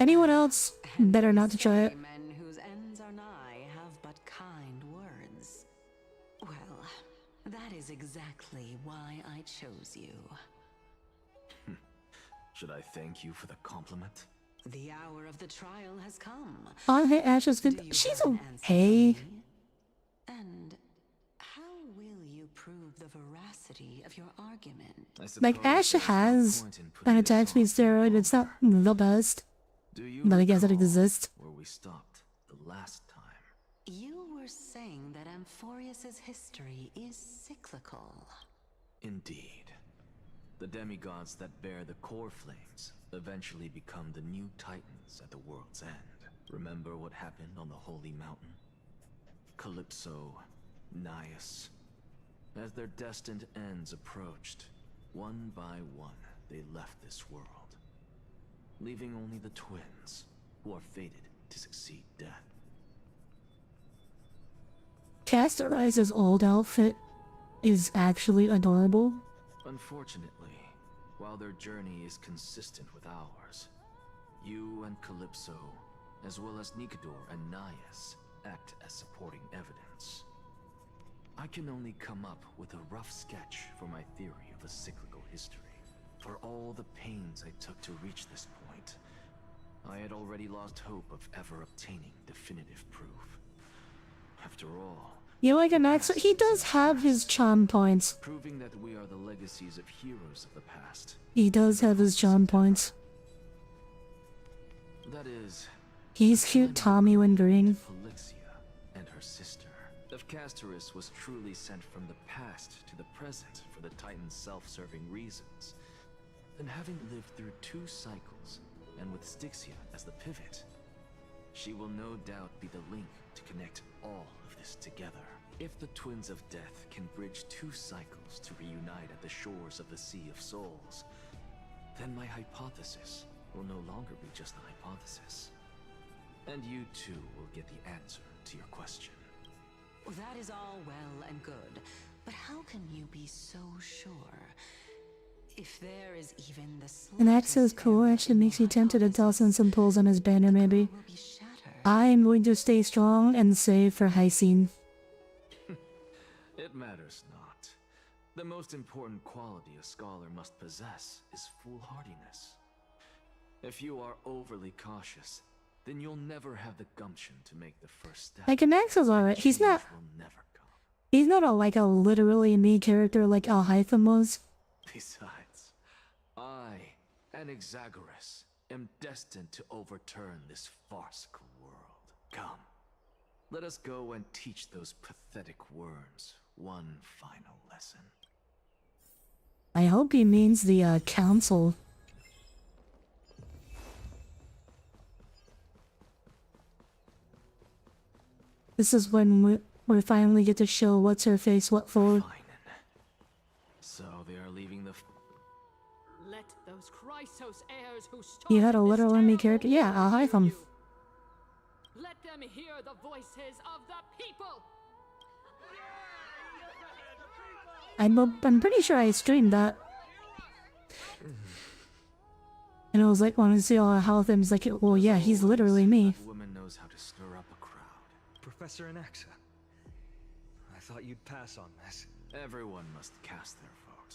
Anyone else, better not to try it. Men whose ends are nigh have but kind words. Well, that is exactly why I chose you. Should I thank you for the compliment? The hour of the trial has come. On hit Ash is Do good. you She's have an answer for okay. me? And how will you prove the veracity of your argument? Like, Ash has an attack speed steroid. It's not the best, but I guess it exists. Where we stopped the last time. You were saying that Amphorius's history is cyclical. Indeed. The demigods that bear the core flames eventually become the new titans at the world's end. Remember what happened on the Holy Mountain? Calypso, Naias, As their destined ends approached, one by one, they left this world, leaving only the twins, who are fated to succeed death. Castorize's old outfit is actually adorable. Unfortunately, while their journey is consistent with ours, you and Calypso, as well as Nikador and Naias, act as supporting evidence. I can only come up with a rough sketch for my theory of a cyclical history. For all the pains I took to reach this point, I had already lost hope of ever obtaining definitive proof. After all, You like an accent? He does have his charm points. proving that we are the legacies of heroes of the past. He does have his charm points. That is, He's cute Tommy when green. Felixia and her sister. If Castoris was truly sent from the past to the present for the Titan's self-serving reasons, then having lived through 2 cycles, and with Styxia as the pivot, she will no doubt be the link to connect all of this together. If the Twins of Death can bridge 2 cycles to reunite at the shores of the Sea of Souls, then my hypothesis will no longer be just a hypothesis. And you too will get the answer to your question. That is all well and good, but how can you be so sure? If there is even the An access cool actually makes you tempted to toss in some pulls on his banner maybe. I'm going to stay strong and save for high scene. It matters not. The most important quality a scholar must possess is foolhardiness. If you are overly cautious, then you'll never have the gumption to make the first step. Like an Axel's alright. He's not. Change will never come. He's not like a literally me character like Alhytham was. Besides, I, an Exagoras, am destined to overturn this farcical world. Come, let us go and teach those pathetic worms one final lesson. I hope he means the council. This is when we finally get to show what's her face what for. Fine. So they are leaving the... Let those Chrysos heirs who You had a started this literal enemy terrible character? Yeah, war Alhytham. hear you. Let them hear the voices of the people. I'm pretty sure I streamed that. And I was like wanting to see all how things like, well yeah, he's literally me. That woman knows how to stir up a crowd. Professor Anaxa, I thought you'd pass on this. Everyone must cast their vote,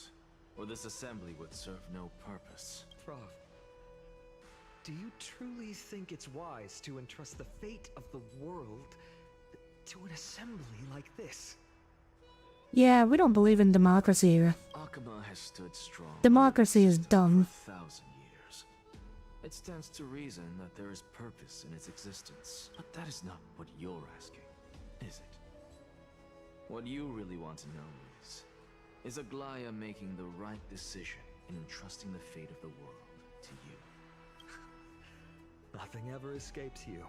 or this assembly would serve no purpose. Prof, do you truly think it's wise to entrust the fate of the world to an assembly like this? Yeah, we don't believe in democracy here. Akama has stood strong. Democracy is dumb. For 1,000 years. It stands to reason that there is purpose in its existence. But that is not what you're asking, is it? What you really want to know is Aglaya making the right decision in entrusting the fate of the world to you? Nothing ever escapes you.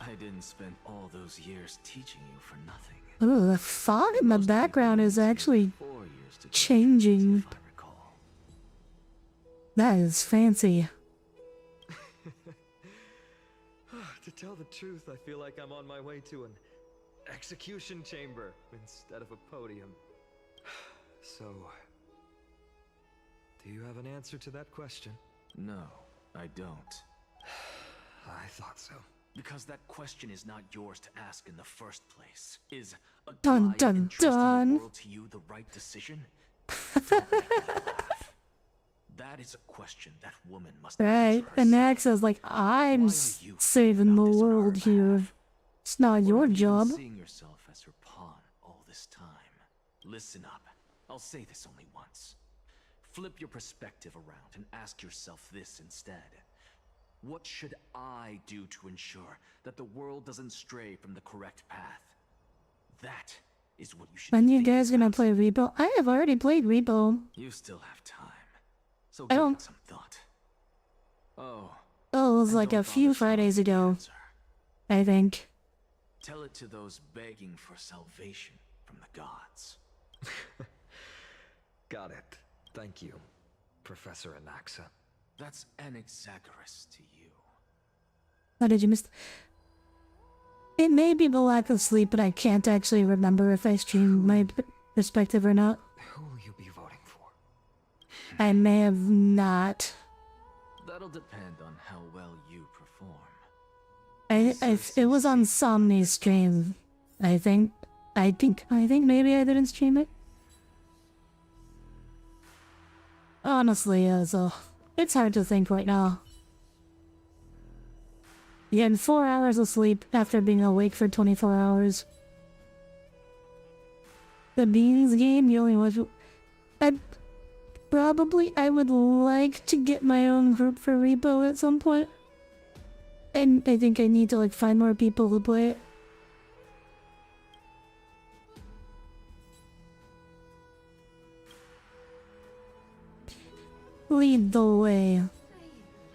I didn't spend all those years teaching you for nothing. Ooh, the fog in the background is actually 4 years to changing. if I recall. That is fancy. To tell the truth, I feel like I'm on my way to an execution chamber instead of a podium. So, do you have an answer to that question? No, I don't. I thought so. Because that question is not yours to ask in the first place. Is a Dun, guy dun, entrusting dun. the world to you the right decision? That is a question that woman must Right, answer and herself. Max says like, I'm Why are you saving the about this hard world here. path? It's not Or your have you been job. seeing yourself as her pawn all this time? Listen up. I'll say this only once. Flip your perspective around and ask yourself this instead. What should I do to ensure that the world doesn't stray from the correct path? That is what you should When be you thinking guys gonna about. play Repo? I have already played Repo. You still have time. So I give don't- it some thought. Oh. Oh, it was and like don't a few bother showing Fridays the ago, answer. I think. Tell it to those begging for salvation from from the gods. Got it. Thank you, Professor Anaxa. That's Anaxagoras to you. How did you miss? It may be the lack of sleep, but I can't actually remember if I streamed my perspective or not. Who will you be voting for? I may have not. That'll depend on how well you perform. It was on Somni's stream. I think maybe I didn't stream it. Honestly, it's hard to think right now. Getting 4 hours of sleep after being awake for 24 hours. The Beans game, you only watch. I would like to get my own group for Repo at some point. And I think I need to like find more people to play it. Lead the way.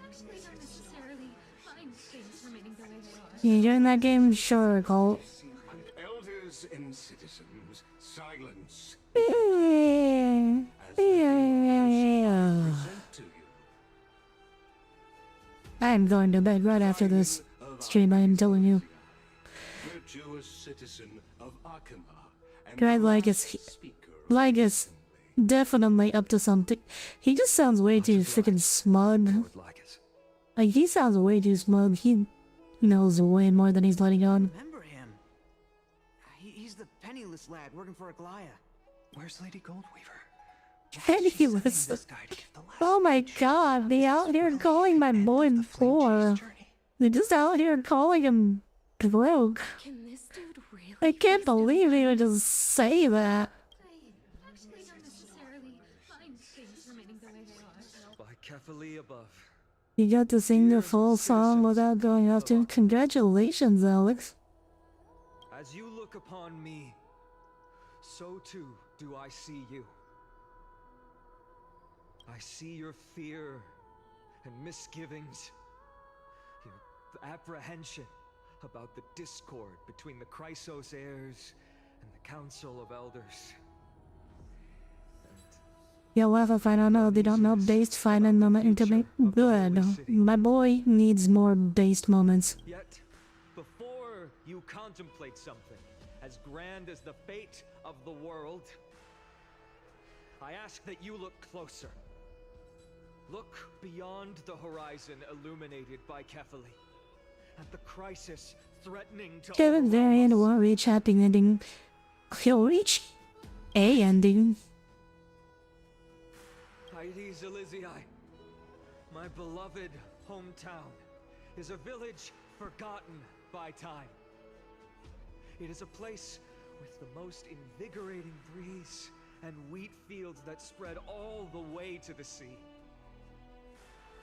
Actually, not necessarily. Fine things remaining the way they are. You enjoying that game? Sure, Colt. Elders and citizens, silence. Present to you I'm going to bed right after this stream, I am telling you. virtuous citizen of Arkema and God, Lygus definitely up to something. He just sounds way too freaking smug. Lord Lygus. Like, he sounds way too smug. He knows way more than he's letting on. Remember him? He's the penniless lad working for Aglaya. Where's Lady Goldweaver? Penniless. This guy to give the last Oh my god, they out here calling my boy poor. They're just out here calling him broke. Can this dude really? I can't believe he would just say that. Actually, not necessarily. Fine things remaining the way they are. by Kefali above. You got to sing the full song without going off to. Congratulations, Alex. As you look upon me, so too do I see you. I see your fear and misgivings, your apprehension about the discord between the Chrysos heirs and the Council of Elders. Yeah, whatever, fine, I know they don't know based fine and moment to make good. My boy needs more based moments. Yet, before you contemplate something as grand as the fate of the world, I ask that you look closer. Look beyond the horizon illuminated by Kefali, at the crisis threatening to Kevin overwhelm Variant us. won't reach happy ending. He'll reach a ending. Hydes Elysiae, my beloved hometown, is a village forgotten by time. It is a place with the most invigorating breeze and wheat fields that spread all the way to the sea.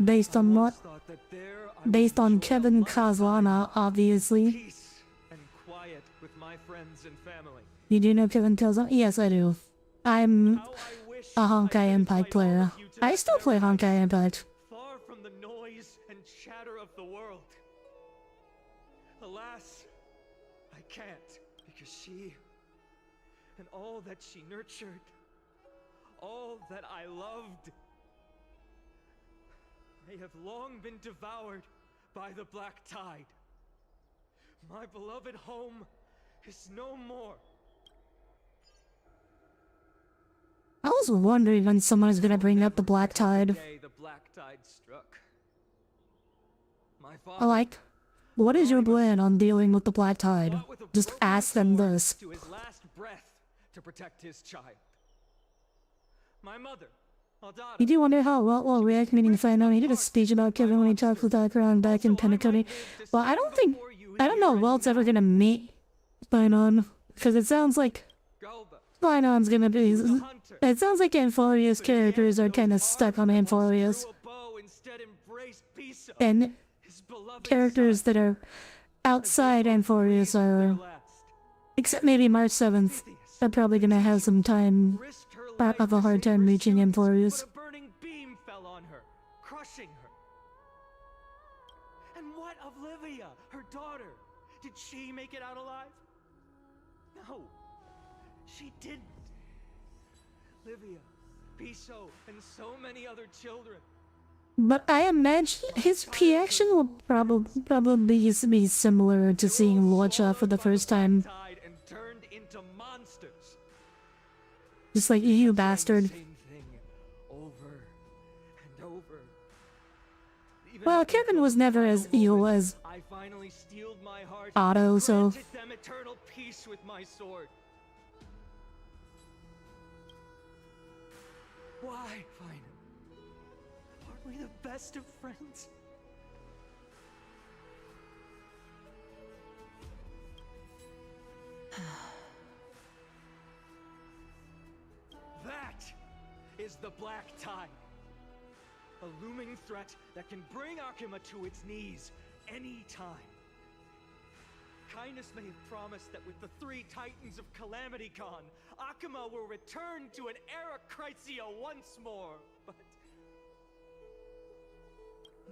Based on I what? once thought that there I would Based on enjoy Kevin lifetime Kazlana, of obviously. peace and quiet with my friends and family. You do know Kevin Kazlana? Yes, I do. I'm How I wish a I Honkai could Impact invite all player. of you to I this still play ceremony, Honkai Impact. far from the noise and chatter of the world. Alas, I can't, because she and all that she nurtured, all that I loved, they have long been devoured by the black tide. My beloved home is no more. I was wondering when someone was gonna bring up the Black Tide. The day the black tide struck. My father What is your plan on dealing with the Black Tide? fought with a Just broken ask them sword this. to his last breath to protect his child. My mother, Audire. You do wonder how well will react meeting fan out. He did a speech about Kevin when he talked with Akron back in Pentacody. Well, I don't know if Walt's ever gonna meet Finon, because it sounds like Galba, Finon's gonna be. the hunter. It sounds like Amphorius characters are kind of stuck on Amphorius, Threw a bow, instead embraced Piso, and his beloved characters son, that are outside Amphorius their are, last. except maybe March 7th, are probably gonna have some time, Risked her of a life hard to time save her reaching students, Amphorius. but a burning beam fell on her, crushing her. And what of Livia, her daughter? Did she make it out alive? No. She didn't. Livia, Piso, and so many other children. But I imagine his reaction will probably be similar to seeing Luocha for the first time. And turned into monsters. Just like, you bastard. Same thing over and over. Even Well, after Kevin was never as evil as I finally steeled my heart Otto, and so... granted them eternal peace with my sword. Why, finally? Aren't we the best of friends? That is the Black Tide. A looming threat that can bring Akuma to its knees any time. Kindness may have promised that with the 3 Titans of Calamity gone, Akuma will return to an era Chrysia once more, but...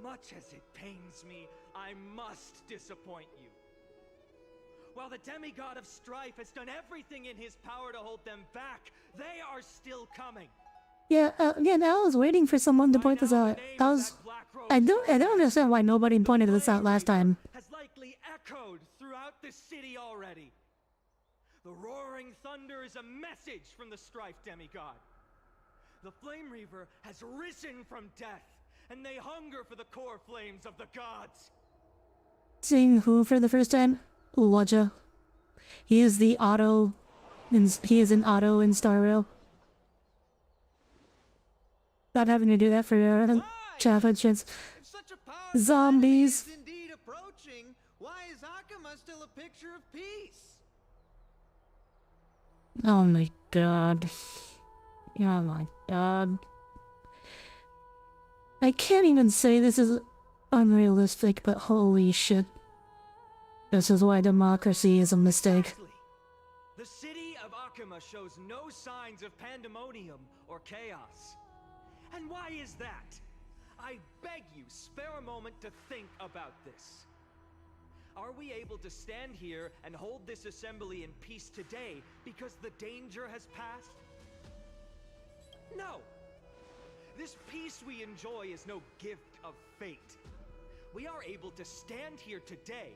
much as it pains me, I must disappoint you. While the demigod of strife has done everything in his power to hold them back, they are still coming. Yeah, again, I was waiting for someone to point this out. I don't understand why nobody pointed this out last time. Has likely echoed throughout the city already. The roaring thunder is a message from the strife demigod. The Flame Reaver has risen from death, and they hunger for the core flames of the gods. Seeing who for the first time? Luocha. He is the Otto. He is an Otto in Star Rail. Not having to do that for childhood shits. Zombies. Indeed approaching. Why is Akuma still a picture of peace? Oh my god. Oh my god. I can't even say this is unrealistic, but holy shit. This is why democracy is a mistake. Exactly. The city of Akuma shows no signs of pandemonium or chaos. And why is that? I beg you, spare a moment to think about this. Are we able to stand here and hold this assembly in peace today because the danger has passed? No. This peace we enjoy is no gift of fate. We are able to stand here today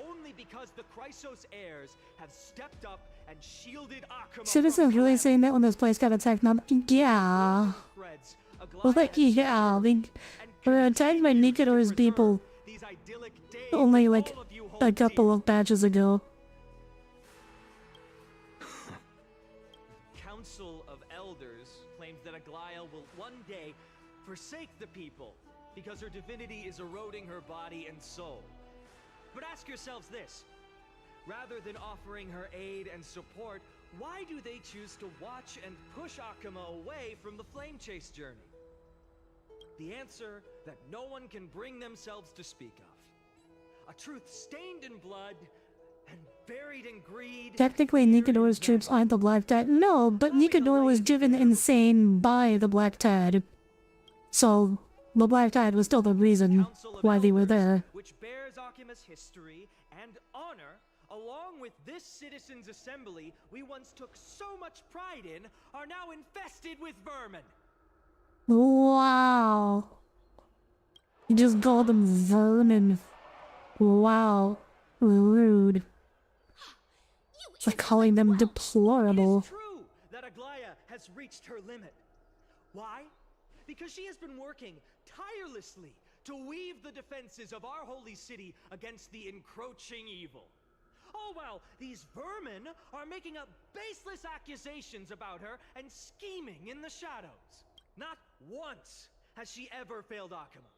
only because the Chrysos heirs have stepped up and shielded Akuma. Citizens really saying that when this place got attacked? Not yeah. Well, like yeah, we were attacked by Nikador's people only like a couple of batches ago. Council of Elders claims that Aglaya will one day forsake the people because her divinity is eroding her body and soul. But ask yourselves this. Rather than offering her aid and support, why do they choose to watch and push Akuma away from the Flame Chase journey? The answer that no one can bring themselves to speak of. A truth stained in blood and buried in greed. Technically, Nikador's troops aren't the Black Tide. No, but Nikador was driven insane by the Black Tide. So, the Black Tide was still the reason why they were there. Which bears Akuma's history and honor, along with this citizens' assembly we once took so much pride in, are now infested with vermin. Wow. You just called them vermin. Wow. Rude. It's like calling them deplorable. It is true that Aglaya has reached her limit. Why? Because she has been working tirelessly to weave the defenses of our holy city against the encroaching evil. All while these vermin are making up baseless accusations about her and scheming in the shadows. Not once has she ever failed Akuma.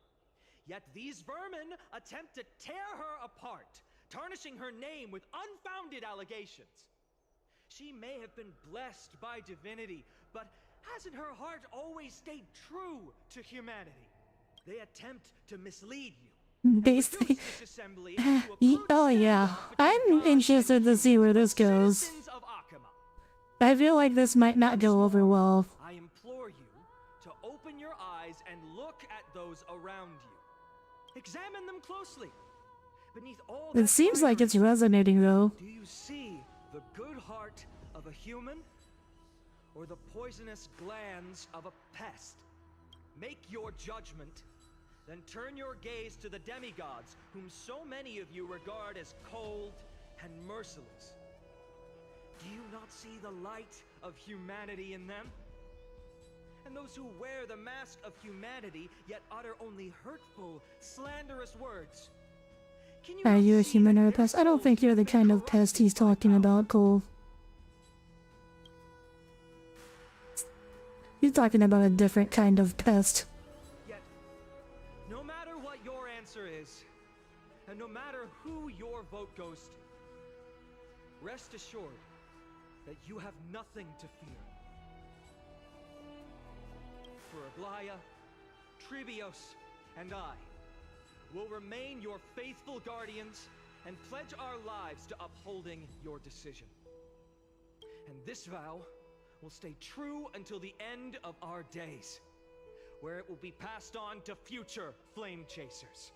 Yet these vermin attempt to tear her apart, tarnishing her name with unfounded allegations. She may have been blessed by divinity, but hasn't her heart always stayed true to humanity? They attempt to mislead you. Basically, oh yeah, I'm interested to see where this goes. I feel like this might not go over well. I implore you to open your eyes and look at those around you. Examine them closely. Beneath all It seems like it's resonating though. do you see the good heart of a human or the poisonous glands of a pest? Make your judgment, then turn your gaze to the demigods, whom so many of you regard as cold and merciless. Do you not see the light of humanity in them? And those who wear the mask of humanity, yet utter only hurtful, slanderous words. Can Are not you a see human that or a their pest? I don't souls think you're the have been kind of pest he's corrupted by talking power? about, Cole. He's talking about a different kind of pest. Yet, no matter what your answer is, and no matter who your vote goes to, rest assured that you have nothing to fear. For Aglaya, Trivios, and I will remain your faithful guardians and pledge our lives to upholding your decision. And this vow will stay true until the end of our days, where it will be passed on to future flame chasers.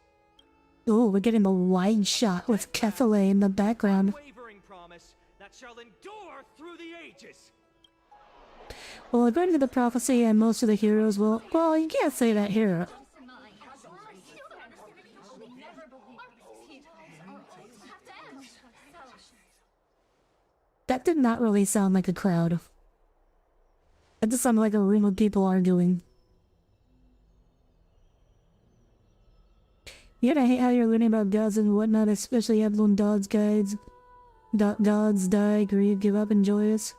Oh, we're getting a wide shot with Kefale in the background. Unwavering promise that shall endure through the ages. Well, according to the prophecy, and most of the heroes will... Well, you can't say that here. That did not really sound like a crowd. That just sounded like a room of people arguing. You gotta hate how you're learning about gods and whatnot, especially Evelyn Dodd's guides. Gods die, grieve, give up, and joyous.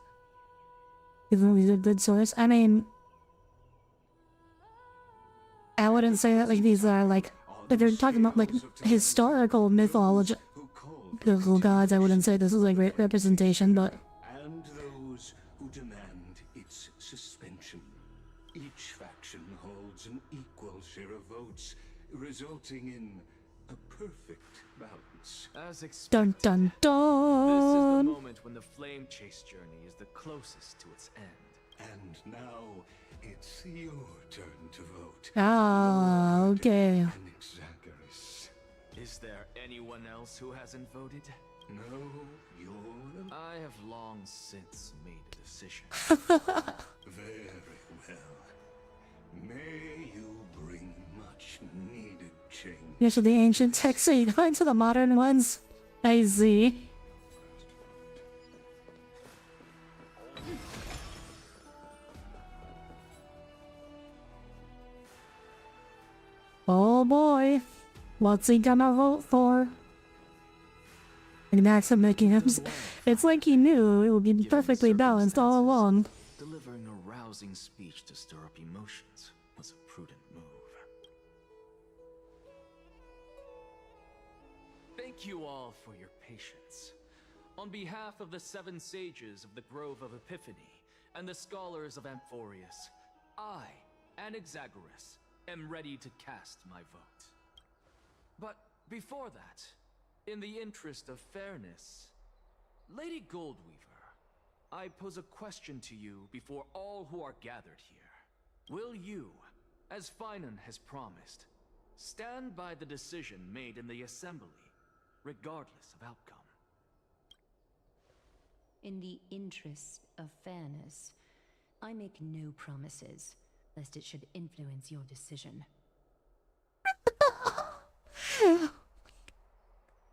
Even though he's a good source. I mean... I wouldn't say that like these are like... If they're talking about like historical mythology... gods, I wouldn't say this is a great representation, but... And those who demand its suspension. Each faction holds an equal share of votes, resulting in a perfect balance. As expected, Dun dun this is the dun! moment when the flame chase journey is the closest to its end. And now it's your turn to vote. Ah, okay. And Xagaris. Is there anyone else who hasn't voted? No, you're the... I have long since made a decision. Very well. May you bring much needed change. Yes, to the ancient texts, so you going to the modern ones? I see. Oh boy. What's he gonna vote for? And Max making him... It's like he knew it would be perfectly balanced all along. Delivering a rousing speech to stir up emotions was a prudent move. Thank you all for your patience. On behalf of the 7 sages of the Grove of Epiphany and the scholars of Amphorius, I, Xagaris, am ready to cast my vote. But before that, in the interest of fairness, Lady Goldweaver, I pose a question to you before all who are gathered here. Will you, as Finan has promised, stand by the decision made in the Assembly, regardless of outcome? In the interest of fairness, I make no promises, lest it should influence your decision.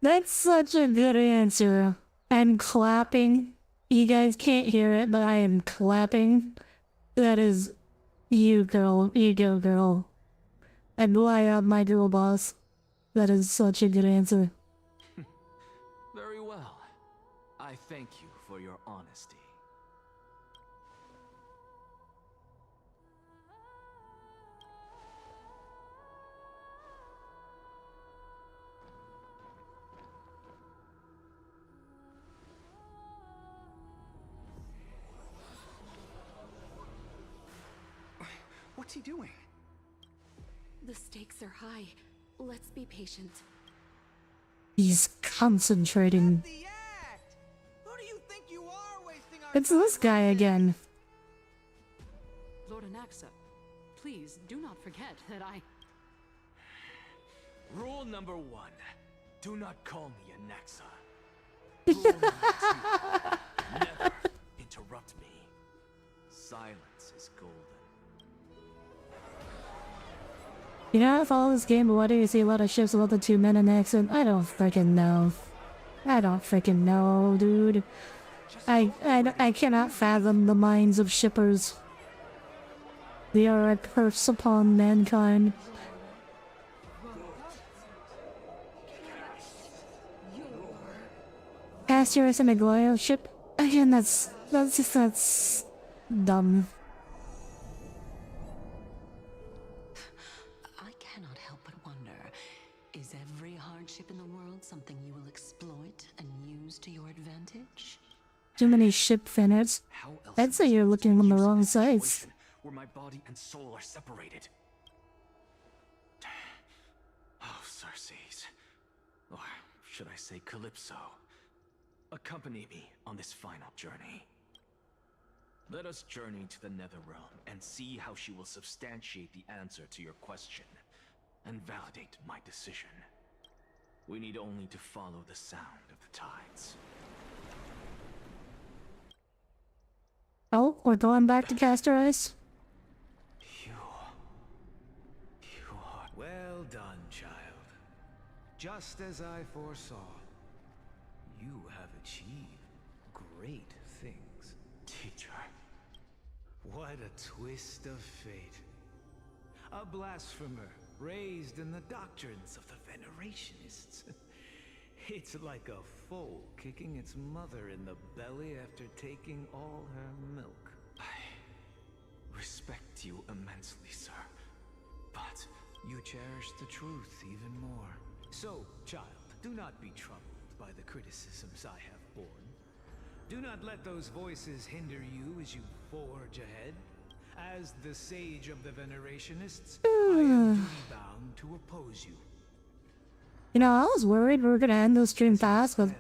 That's such a good answer. I'm clapping. You guys can't hear it, but I am clapping. That is... You girl. You go girl. And why out my girl boss. That is such a good answer. Very well. I thank you for your honesty. What's he doing? The stakes are high. Let's be patient. He's concentrating. The act! Who do you think you are wasting our It's this guy again. Lord Anaxa, please do not forget that I... Rule number 1. Do not call me Anaxa. Rule number 2. Never interrupt me. silence is golden. You know, I follow this game, but why do you see a lot of ships about the two men in accent? I don't freaking know. I don't freaking know, dude. I cannot fathom the minds of shippers. They are a curse upon mankind. Casturus and Maguire ship? Again, that's dumb. I cannot help but wonder, is every hardship in the world something you will exploit and use to your advantage? Too many ship fanarts. I'd say you're looking on the wrong sides. Where my body and soul are separated. Oh, Circes. Or should I say Calypso? Accompany me on this final journey. Let us journey to the Netherrealm and see how she will substantiate the answer to your question and validate my decision. We need only to follow the sound of the tides. Oh, we're going back to Casturus? You are... Well done, child. Just as I foresaw, you have achieved great things. Teacher. What a twist of fate. A blasphemer raised in the doctrines of the Venerationists. It's like a foal kicking its mother in the belly after taking all her milk. I respect you immensely, sir. But you cherish the truth even more. So, child, do not be troubled by the criticisms I have borne. Do not let those voices hinder you as you forge ahead. As the sage of the Venerationists, I am duty-bound to oppose you. You know, I was worried we were gonna end the stream fast, but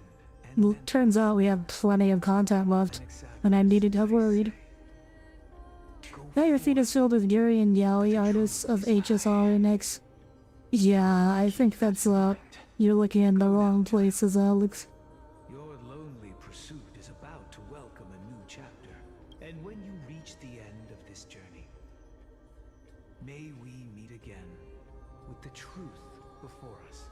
turns out we have plenty of content left, and I needed to have worried. Now your feed is filled with Yuri and Yaoi artists of HSR and X. Yeah, I think that's you're looking in the wrong places, Alex. Your lonely pursuit is about to welcome a new chapter. And when you reach the end of this journey, may we meet again with the truth before us.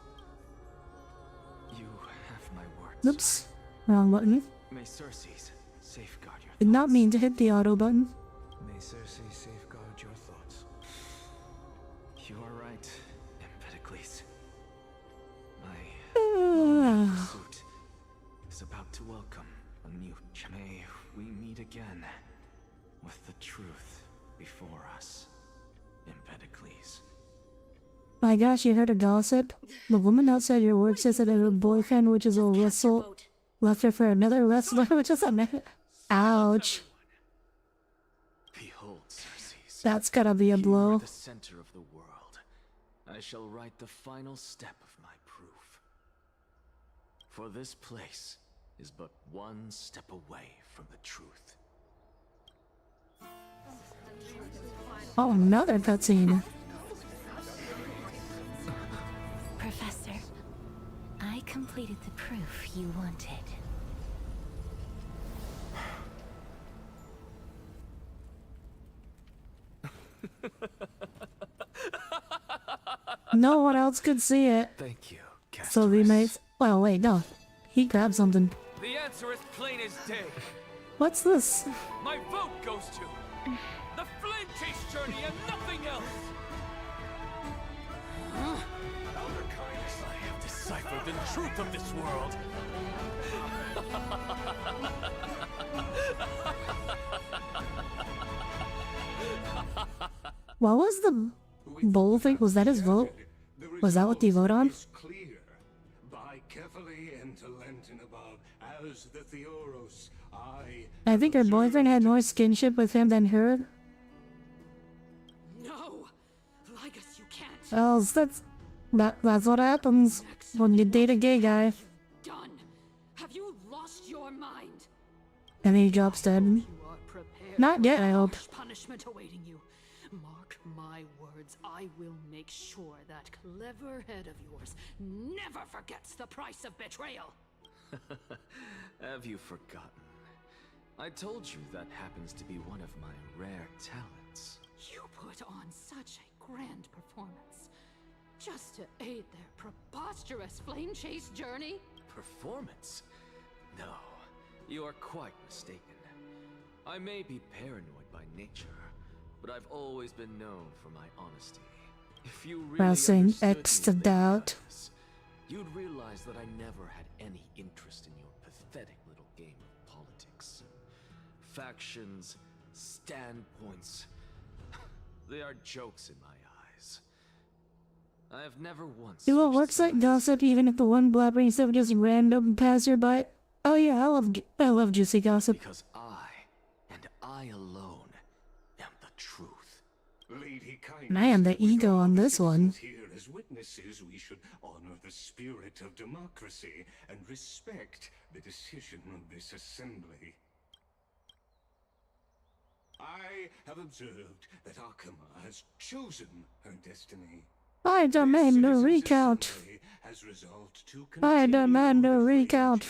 you have my words. Oops. Wrong button. May Circes safeguard your Did not mean to hit the auto button. May Circe safeguard your thoughts. You are right, Empedocles. My pursuit is about to welcome a new May we meet again with the truth before us, Empedocles. My gosh, you heard a gossip? The woman outside your work says that her boyfriend, which is a wrestle, left her for another wrestler, which is a ouch. Behold, Circes. That's gotta be a blow. You are the center of the world. I shall write the final step of my proof. For this place is but one step away from the truth. Oh, another cutscene. Professor, I completed the proof you wanted. No one else could see it. Thank you, Casturus. So we may... Well, wait, no. He grabbed something. The answer is plain as day. What's this? My vote goes to the Flame Chase journey and nothing else. I have deciphered the truth of this world. What was the bowl thing? Was that his vote? Was that what they vote on? Clear. By carefully and Lenten above, as the Theoros, I think her boyfriend had more skinship with him than her. No! Lygus, you can't! Well, that's what happens when you date a gay guy. Done! Have you lost your mind? And he drops dead. You are prepared Not yet, for I hope. harsh punishment awaiting you. Mark my words, I will make sure that clever head of yours never forgets the price of betrayal. Have you forgotten? I told you that happens to be one of my rare talents. You put on such a grand performance just to aid their preposterous flame chase journey. Performance? No, you are quite mistaken. I may be paranoid by nature, but I've always been known for my honesty. If you really Pressing understood X me to a bit doubt. like this, you'd realize that I never had any interest in your pathetic little game of politics. Factions, standpoints, they are jokes in my eyes. I have never once. Do a switched worksite sides. gossip even if the one blabbering stuff just random passerby? Oh yeah, I love juicy gossip. Because I, and I alone, am the truth. Lady Kindness, Man, the with ego all on the this one. citizens here as witnesses, we should honor the spirit of democracy and respect the decision of this assembly. I have observed that Akama has chosen her destiny. I demand a recount. I demand a recount.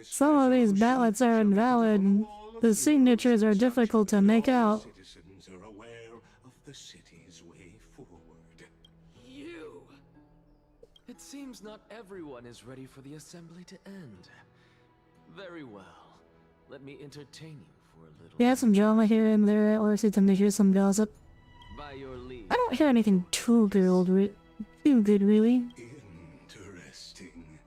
Some of these ballots are invalid. The signatures are difficult to make out. Citizens are aware of the city's way forward. You! It seems not everyone is ready for the assembly to end. Very well. Let me entertain you for a little. Yeah, some drama here and there, or sit to hear some gossip. By your leave. I don't hear anything too good, really. Interesting.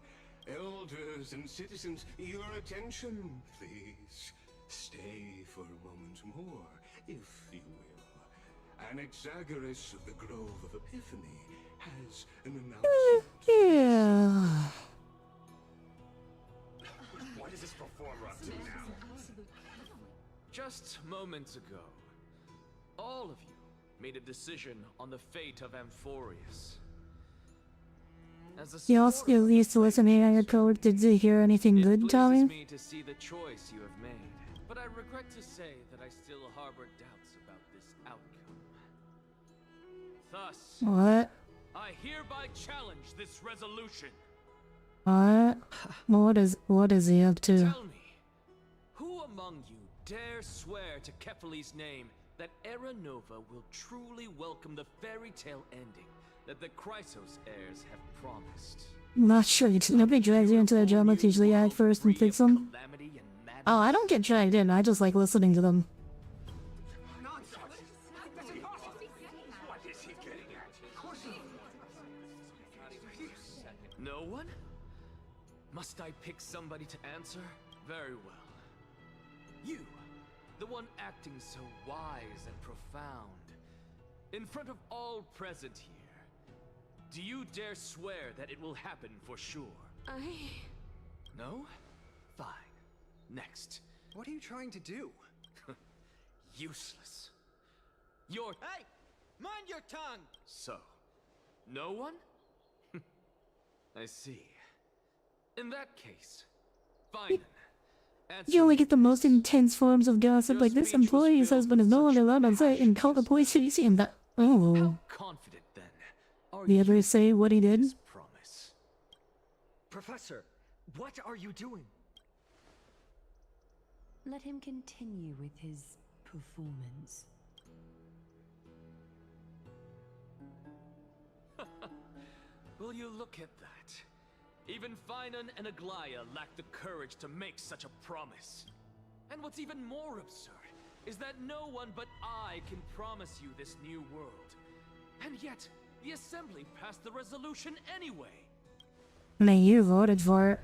Elders and citizens, your attention, please. Stay for a moment more, if you will. Anaxagoras of the Grove of Epiphany has an announcement. Yeah. What is this performer up to now? Just moments ago, all of you made a decision on the fate of Amphorius. As a You also used to listen to your code. Did you hear anything it good, pleases Tommy? me to see the choice you have made, but I regret to say that I still harbor doubts about this outcome. Thus, What? I hereby challenge this resolution. What? What is he up to? Tell me, who among you dare swear to Kephalli's name that Era Nova will truly welcome the fairy tale ending that the Chrysos heirs have promised? Not sure. Nobody drags you into their drama to usually act first and fix them. Oh, I don't get dragged in. I just like listening to them. No one? Must I pick somebody to answer? Very well. You, the one acting so wise and profound. In front of all present here, do you dare swear that it will happen for sure? No? Fine. Next. What are you trying to do? Useless. You're... Hey! Mind your tongue! So, no one? I see. In that case, fine. You only get the most intense forms of gossip like this employee's husband is no longer allowed on site and call the police to see him that. Oh. How confident then are Did he ever say what he did? this promise? Professor, what are you doing? Let him continue with his performance. Will you look at that? Even Finan and Aglaya lack the courage to make such a promise. And what's even more absurd is that no one but I can promise you this new world. And yet, the Assembly passed the resolution anyway. Nay, you voted for it.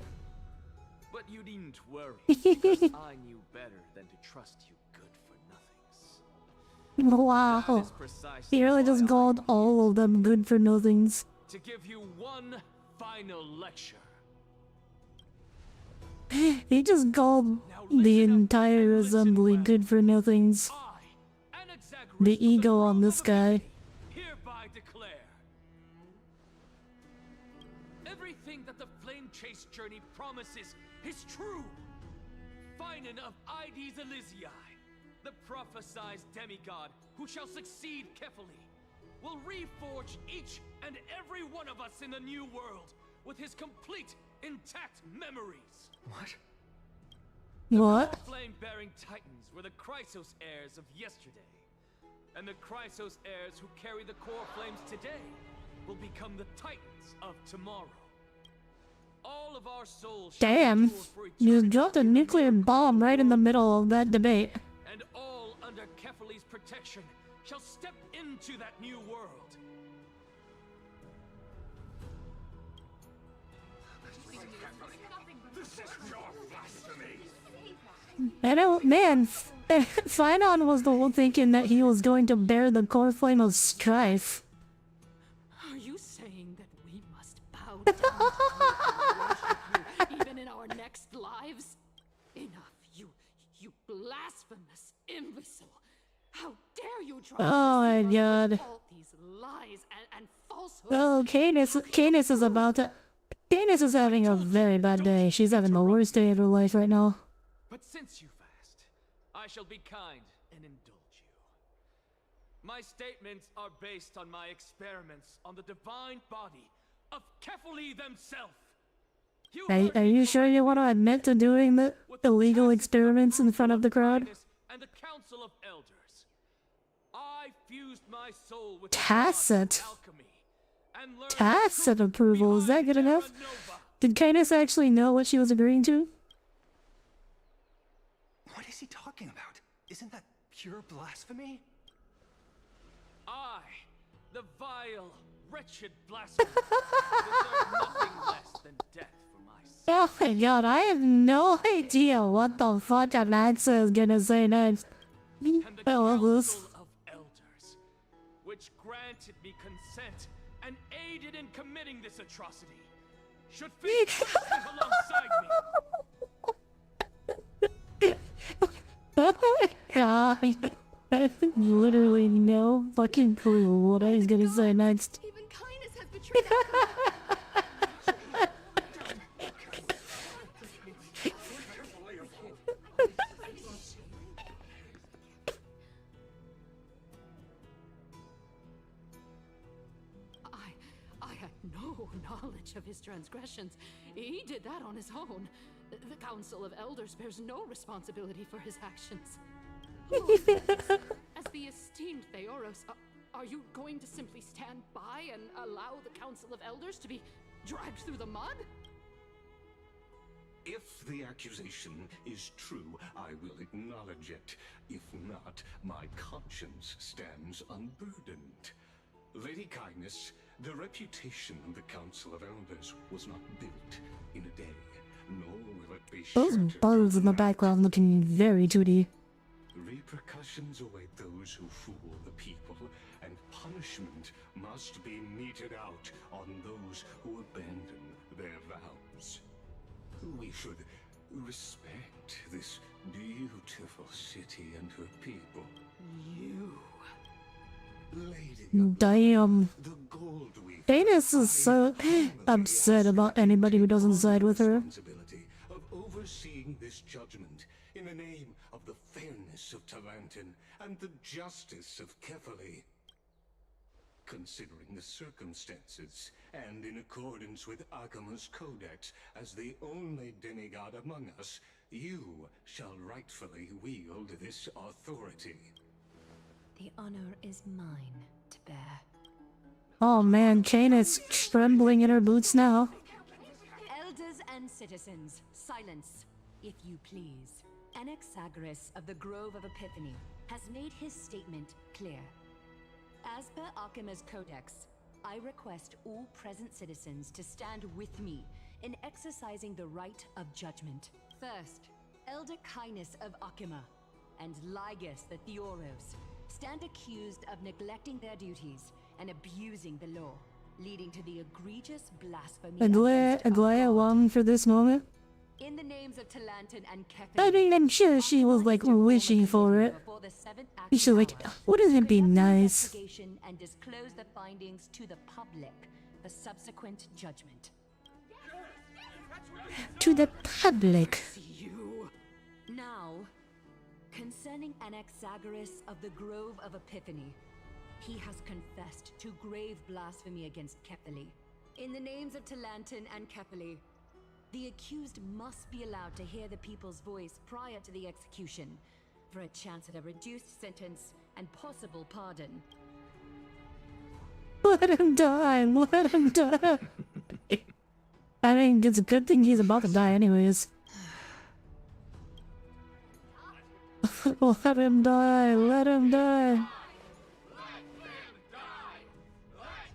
But you needn't worry, because I knew better than to trust you good for nothings. That Wow. is precisely He really just why I called am all of them good for nothings. to give you one final lecture. He just called the entire assembly good for nothings. The ego on this guy. Hereby declare everything that the Flame Chase journey promises is true. Finan of Ides Elysiae, the prophesized demigod who shall succeed Kephalli, will reforge each and every one of us in the new world with his complete, intact memories. What? What? Flame-bearing titans were the Chrysos heirs of yesterday. And the Chrysos heirs who carry the core flames today will become the titans of tomorrow. All of our souls shall Damn, endure for you eternity dropped a in the nuclear miracle bomb right in the middle of that debate. and all under Kefali's protection shall step into that new world. I don't, man, Finon was the one thinking that he was going to bear the core flame of strife. Are you saying that we must bow down to you and worship you even in our next lives? Enough, you blasphemous imbecile! How dare you try Oh my to deceive us god. with all these lies and falsehoods? Oh, Canis is about to... Canis is having a very bad day. She's having the worst day of her life right now. But since you fast, I shall be kind and indulge you. My statements are based on my experiments on the divine body of Kefali themselves. Are you sure you want to admit to doing the illegal experiments in front of the crowd? And the Council of Elders. I fused my soul with Tacit. alchemy and learned Tacit approval, is that good enough? Did Canis actually know what she was agreeing to? What is he talking about? Isn't that pure blasphemy? I, the vile, wretched blasphemer, deserve nothing less than death for my sin. Oh my god, I have no idea what the fuck Alexa is gonna say next. And the Council of Elders, which granted me consent and aided in committing this atrocity, should face justice alongside me. I have literally no fucking clue what I was gonna say next. Even kindness has betrayed us. I had no knowledge of his transgressions. He did that on his own. The Council of Elders bears no responsibility for his actions. As the esteemed Theoros, are you going to simply stand by and allow the Council of Elders to be dragged through the mud? If the accusation is true, I will acknowledge it. If not, my conscience stands unburdened. Lady Kindness, the reputation of the Council of Elders was not built in a day, nor will it be Those shattered bugs in the background looking very 2D. Repercussions await those who fool the people, and punishment must be meted out on those who abandon their vows. We should respect this beautiful city and her people. You... Lady, Damn. the gold we Canis is so upset about anybody who doesn't side with her. responsibility of overseeing this judgment in the name of the fairness of Talantin and the justice of Kefali. Considering the circumstances, and in accordance with Akima's codex as the only demigod among us, you shall rightfully wield this authority. The honor is mine to bear. Oh man, Canis trembling in her boots now. Elders and citizens, silence, if you please. Anaxagoras of the Grove of Epiphany has made his statement clear. As per Akima's codex, I request all present citizens to stand with me in exercising the right of judgment. First, Elder Kindness of Akima and Ligus the Theoros stand accused of neglecting their duties and abusing the law, leading to the egregious blasphemy Aglaya won for this moment. in the names of Talantin and I mean, I'm sure she was like wishing for it. She's like, wouldn't it be nice? And disclose the findings to the public for subsequent judgment. To the public. You... Now, concerning Anaxagoras of the Grove of Epiphany, he has confessed to grave blasphemy against Kefali. In the names of Talantin and Kefali, The accused must be allowed to hear the people's voice prior to the execution, for a chance at a reduced sentence and possible pardon. Let him die! Let him die! I mean, it's a good thing he's about to die anyways. Let him die! Let him die!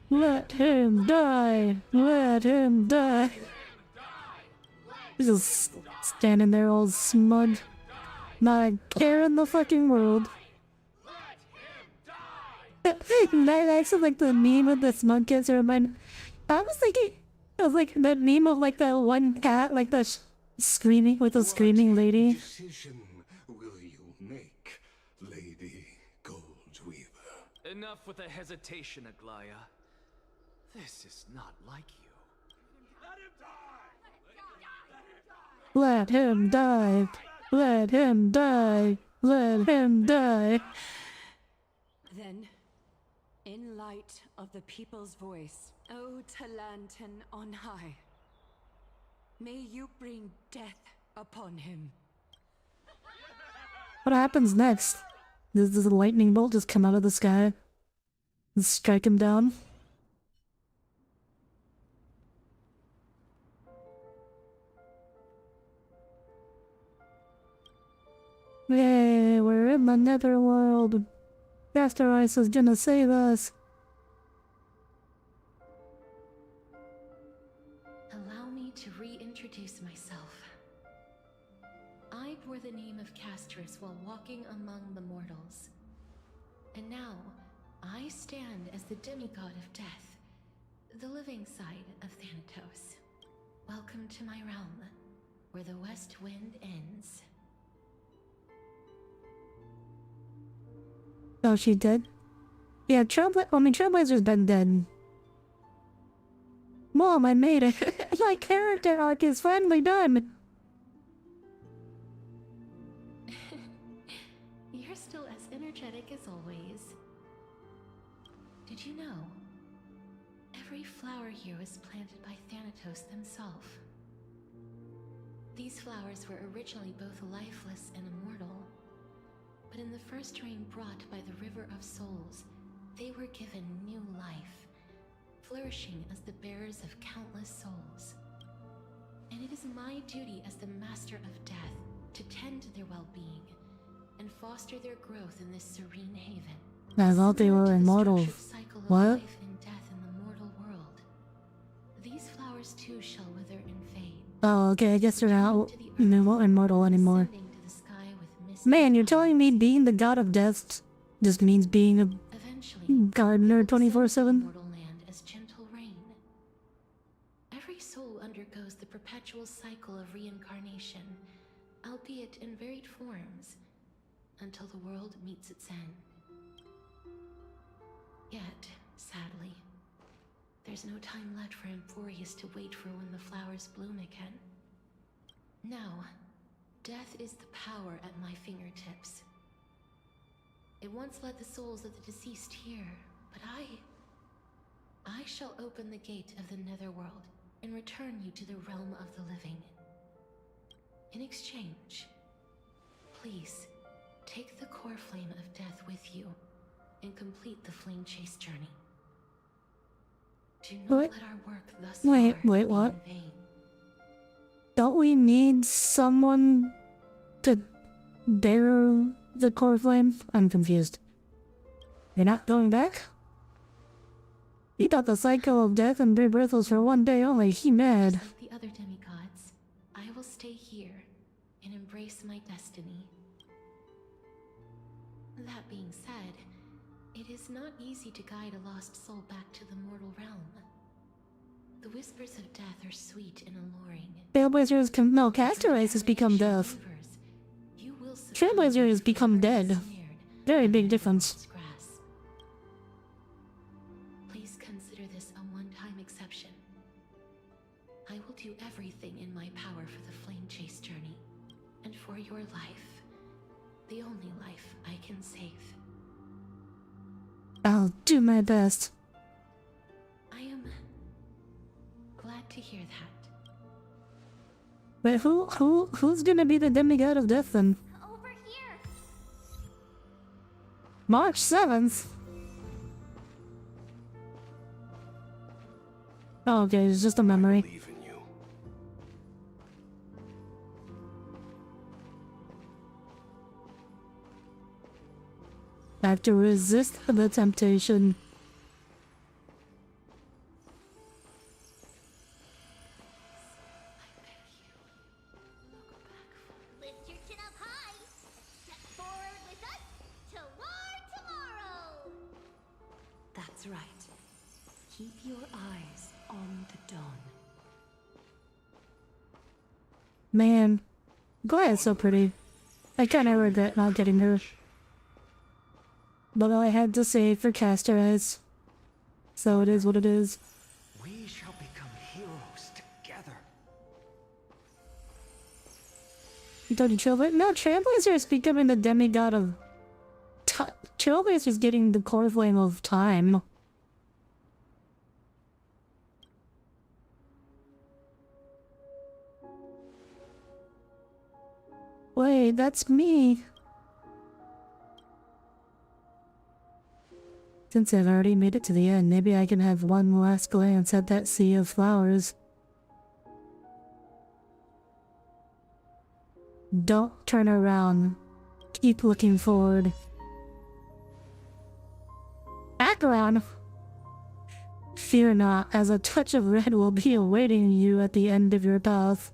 Let him die! Let him die! He's just standing there all smug. Not a care in the fucking world. That actually like the meme of the smug kids remind. I was thinking, it was like that meme of like that one cat, like the screaming with the screaming lady. Decision will you make, Lady Goldweaver? Enough with the hesitation, Aglaya. This is not like you. Let him die! Let him die! Let him die! Then, in light of the people's voice, O Talantan on high, may you bring death upon him. What happens next? Does a lightning bolt just come out of the sky and strike him down? Yay, we're in the netherworld. Master Ice is gonna save us. Allow me to reintroduce myself. I bore the name of Castris while walking among the mortals. And now, I stand as the demigod of death, the living side of Thanatos. Welcome to my realm, where the west wind ends. Oh, she dead? Yeah, Trailblazer's been dead. Mom, I made it. My character arc is finally done. You're still as energetic as always. Did you know? Every flower here was planted by Thanatos himself. These flowers were originally both lifeless and immortal. But in the first rain brought by the River of Souls, they were given new life, flourishing as the bearers of countless souls. And it is my duty as the Master of Death to tend to their well-being and foster their growth in this serene haven. I thought they were immortal. What? Life and death in the mortal world. These flowers too shall wither and fade. Oh, okay, I guess they're not immortal anymore. Man, you're telling me being the god of death just means being a gardener 24/7? Mortal land as gentle rain. Every soul undergoes the perpetual cycle of reincarnation, albeit in varied forms, until the world meets its end. Yet, sadly, there's no time left for Emphorius to wait for when the flowers bloom again. Now, death is the power at my fingertips. It once led the souls of the deceased here, but I shall open the gate of the netherworld and return you to the realm of the living. In exchange, please take the core flame of death with you and complete the flame chase journey. Do not let our work thus far Wait, be what? in vain. Don't we need someone to bear the core flame? I'm confused. You're not going back? He thought the cycle of death and rebirth was for one day only. He mad. Like the other demigods, I will stay here and embrace my destiny. That being said, it is not easy to guide a lost soul back to the mortal realm. The whispers of death are sweet and alluring. Castorice has become deaf. Trailblazer has become dead. Very big difference. Please consider this a one-time exception. I will do everything in my power for the flame chase journey, and for your life, the only life I can save. I'll do my best. I am glad to hear that. Wait, who's gonna be the demigod of death then? Over here. March 7th? Oh, okay, it's just a memory. Believe in you. I have to resist the temptation. Lift your chin up high. Step forward with us toward tomorrow. That's right. Keep your eyes on the dawn. Man, Glad is so pretty. I kinda regret not getting her. But all I had to say for Caster is, so it is what it is. We shall become heroes together. You told you Trailblazer? No, Trailblazer is becoming the demigod of... Trailblazer is getting the core flame of time. Wait, that's me. Since I've already made it to the end, maybe I can have one last glance at that sea of flowers. Don't turn around. Keep looking forward. Background! Fear not, as a touch of red will be awaiting you at the end of your path.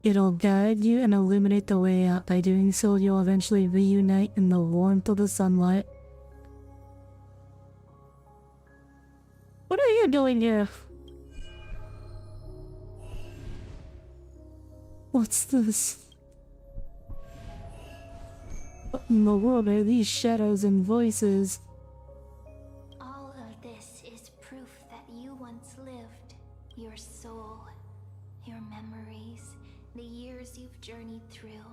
It'll guide you and illuminate the way out. By doing so, you'll eventually reunite in the warmth of the sunlight. What are you doing here? What's this? What in the world are these shadows and voices? All of this is proof that you once lived. Your soul, your memories, the years you've journeyed through,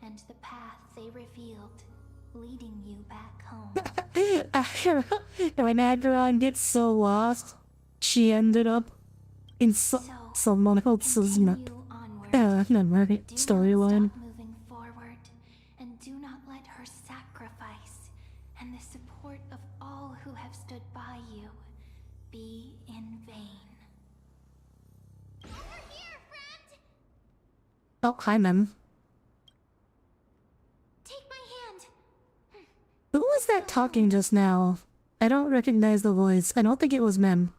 and the path they revealed, leading you back home. When Aderon gets so lost, she ended up in someone else's map. Memory storyline. Stop moving forward, and do not let her sacrifice and the support of all who have stood by you be in vain. Over here, friend! Oh, hi, Mem. Take my hand. Who was that talking just now? I don't recognize the voice. I don't think it was Mem.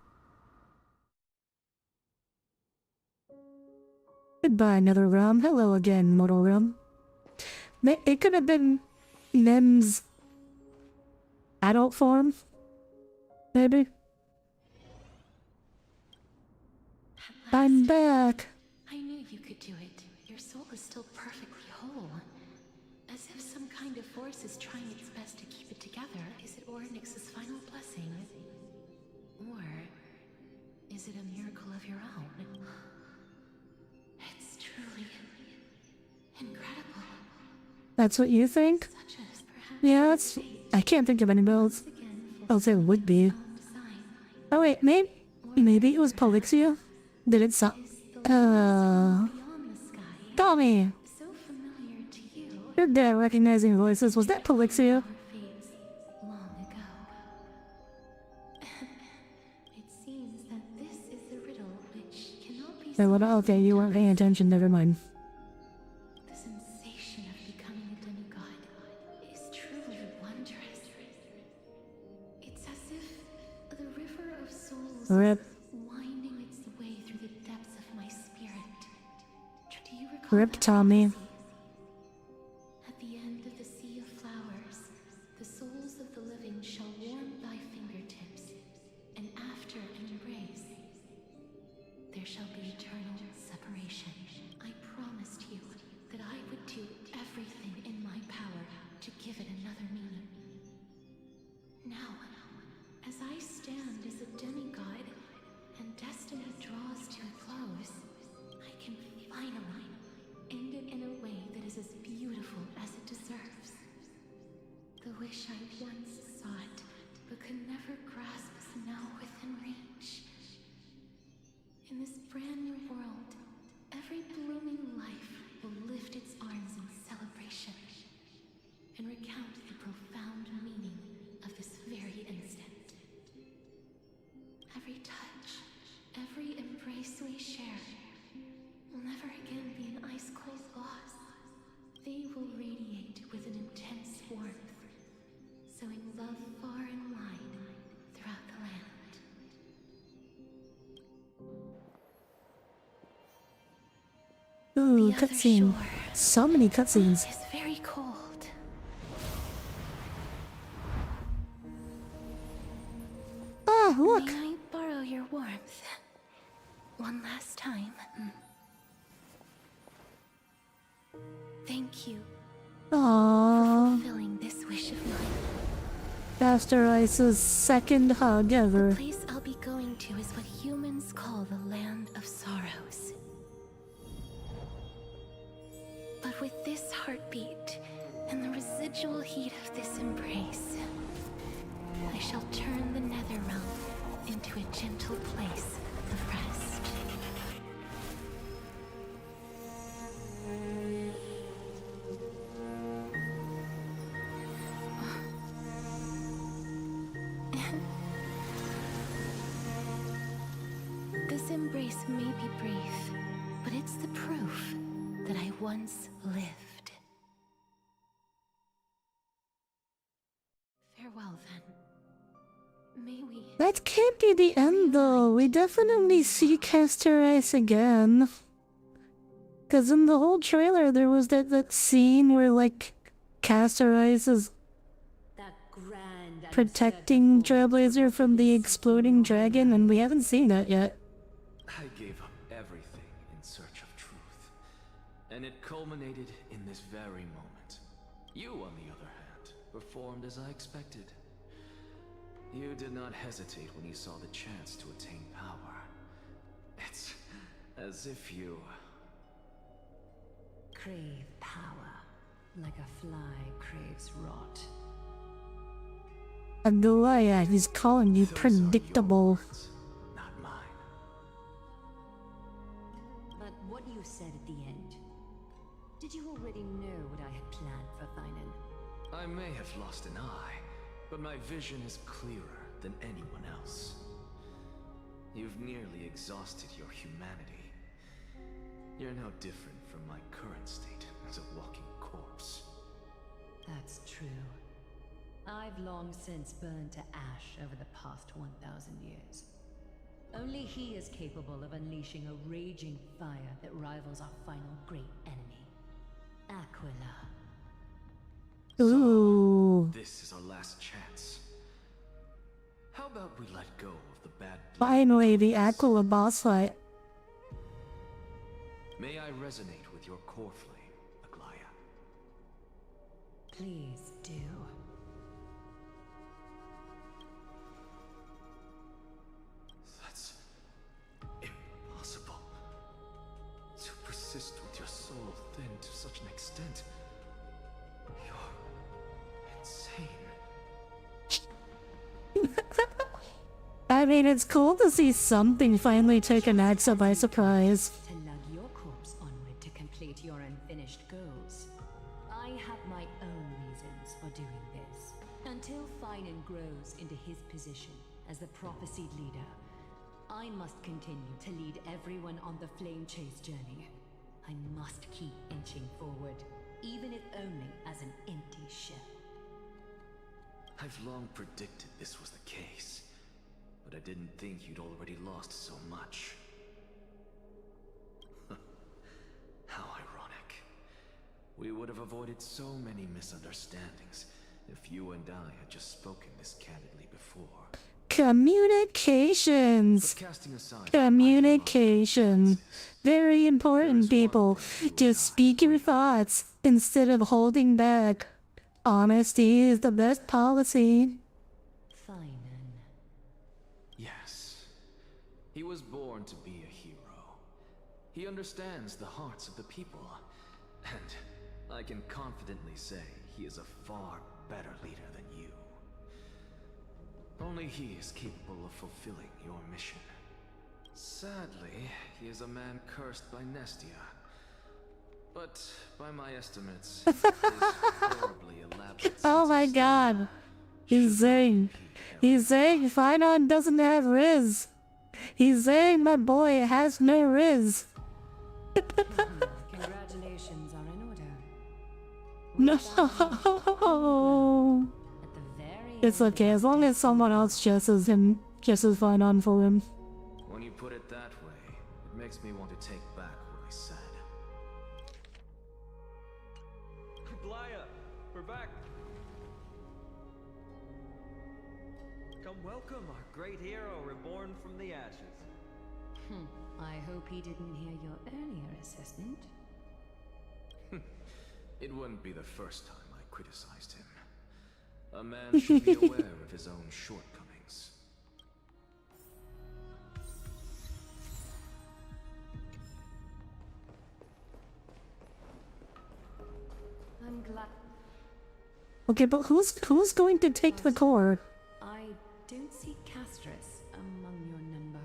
Goodbye, Nether Realm. Hello again, Mortal Realm. It could have been Mem's adult form, maybe. I'm back. I knew you could do it. Your soul is still perfectly whole. As if some kind of force is trying its best to keep it together. Is it Ornyx's final blessing? Or is it a miracle of your own? It's truly incredible. That's what you think? Such as perhaps Yeah, it's... I can't think of any else. Else it would be. Oh wait, maybe it was Polixia? Did it sound... beyond the sky, Tommy! so familiar to you. You're good at recognizing voices. Was that Polixia? Our fates long ago. It seems that this is the riddle which cannot be Wait, what? Okay, you weren't paying attention. Never mind. The sensation of becoming a demigod is truly wondrous. It's as if the river of souls Rip. winding its way through the depths of my spirit. Do you recall Rip, that Tommy. prophecy? At the end of the sea of flowers, the souls of the living shall warm thy fingertips, and after an embrace, there shall be eternal separation. I promised you that I would do everything in my power to give it another meaning. Now, as I stand as a demigod and destiny draws to a close, I can finally end it in a way that is as beautiful as it deserves. The wish I once sought, but could never grasp is now within Ooh, The other cutscene. shore So many cutscenes. is very cold. Ah, look! May I borrow your warmth? One last time. Thank you for Aww. fulfilling this wish of mine. Master Ice's second hug ever. The place I'll be going to is what humans call the Land of Sorrows. But with this heartbeat and the residual heat of this embrace, I shall turn the nether realm into a gentle place of rest. This embrace may be brief, but it's the proof that I once lived. Farewell, then. May we... That can't be the end though. We definitely see Castor Ice again. Cause in the whole trailer there was that scene where like Castor Ice is That grand and protecting Trailblazer from the exploding dragon, and we haven't seen that yet. I gave up everything in search of truth, and it culminated in this very moment. You, on the other hand, performed as I expected. You did not hesitate when you saw the chance to attain power. It's as if you... crave power, like a fly craves rot. And the way he's calling you Those are predictable. your words, not mine. But what you said at the end, did you already know what I had planned for Thainan? I may have lost an eye, but my vision is clearer than anyone else. You've nearly exhausted your humanity. You're no different from my current state as a walking corpse. That's true. I've long since burned to ash over the past 1,000 years. Only he is capable of unleashing a raging fire that rivals our final great enemy, Aquila. Ooh. This is our last chance. How about we let go of the bad blood? Finally, the Aquila boss fight. May I resonate with your core flame, Aglaya? Please do. That's impossible. To persist with your soul thin to such an extent. You're insane. I mean, it's cool to see something finally take an Axa by surprise. To lug your corpse onward to complete your unfinished goals. I have my own reasons for doing this. Until Thainan grows into his position as the prophesied leader, I must continue to lead everyone on the flame chase journey. I must keep inching forward, even if only as an empty ship. I've long predicted this was the case, but I didn't think you'd already lost so much. How ironic. We would have avoided so many misunderstandings if you and I had just spoken this candidly before. Communications. But casting aside Communication. Very important, people. Just speak your thoughts instead of holding back. Honesty is the best policy. Thainan. Yes. He was born to be a hero. He understands the hearts of the people. And I can confidently say he is a far better leader than you. Only he is capable of fulfilling your mission. Sadly, he is a man cursed by Nestia. But by my estimates, his horribly elaborate Oh my god. He's saying Finon doesn't have Riz. He's saying my boy has no Riz. Congratulations are in order. No. At the very It's okay, as long as someone else dresses Finon for him. When you put it that way, it makes me want to take back what I said. back. Come welcome our great hero reborn from the ashes. I hope he didn't hear your earlier assessment. It wouldn't be the first time I criticized him. A man should be aware of his own shortcomings. I'm glad. Okay, but who's going to take the core? I don't see Castrus among your number.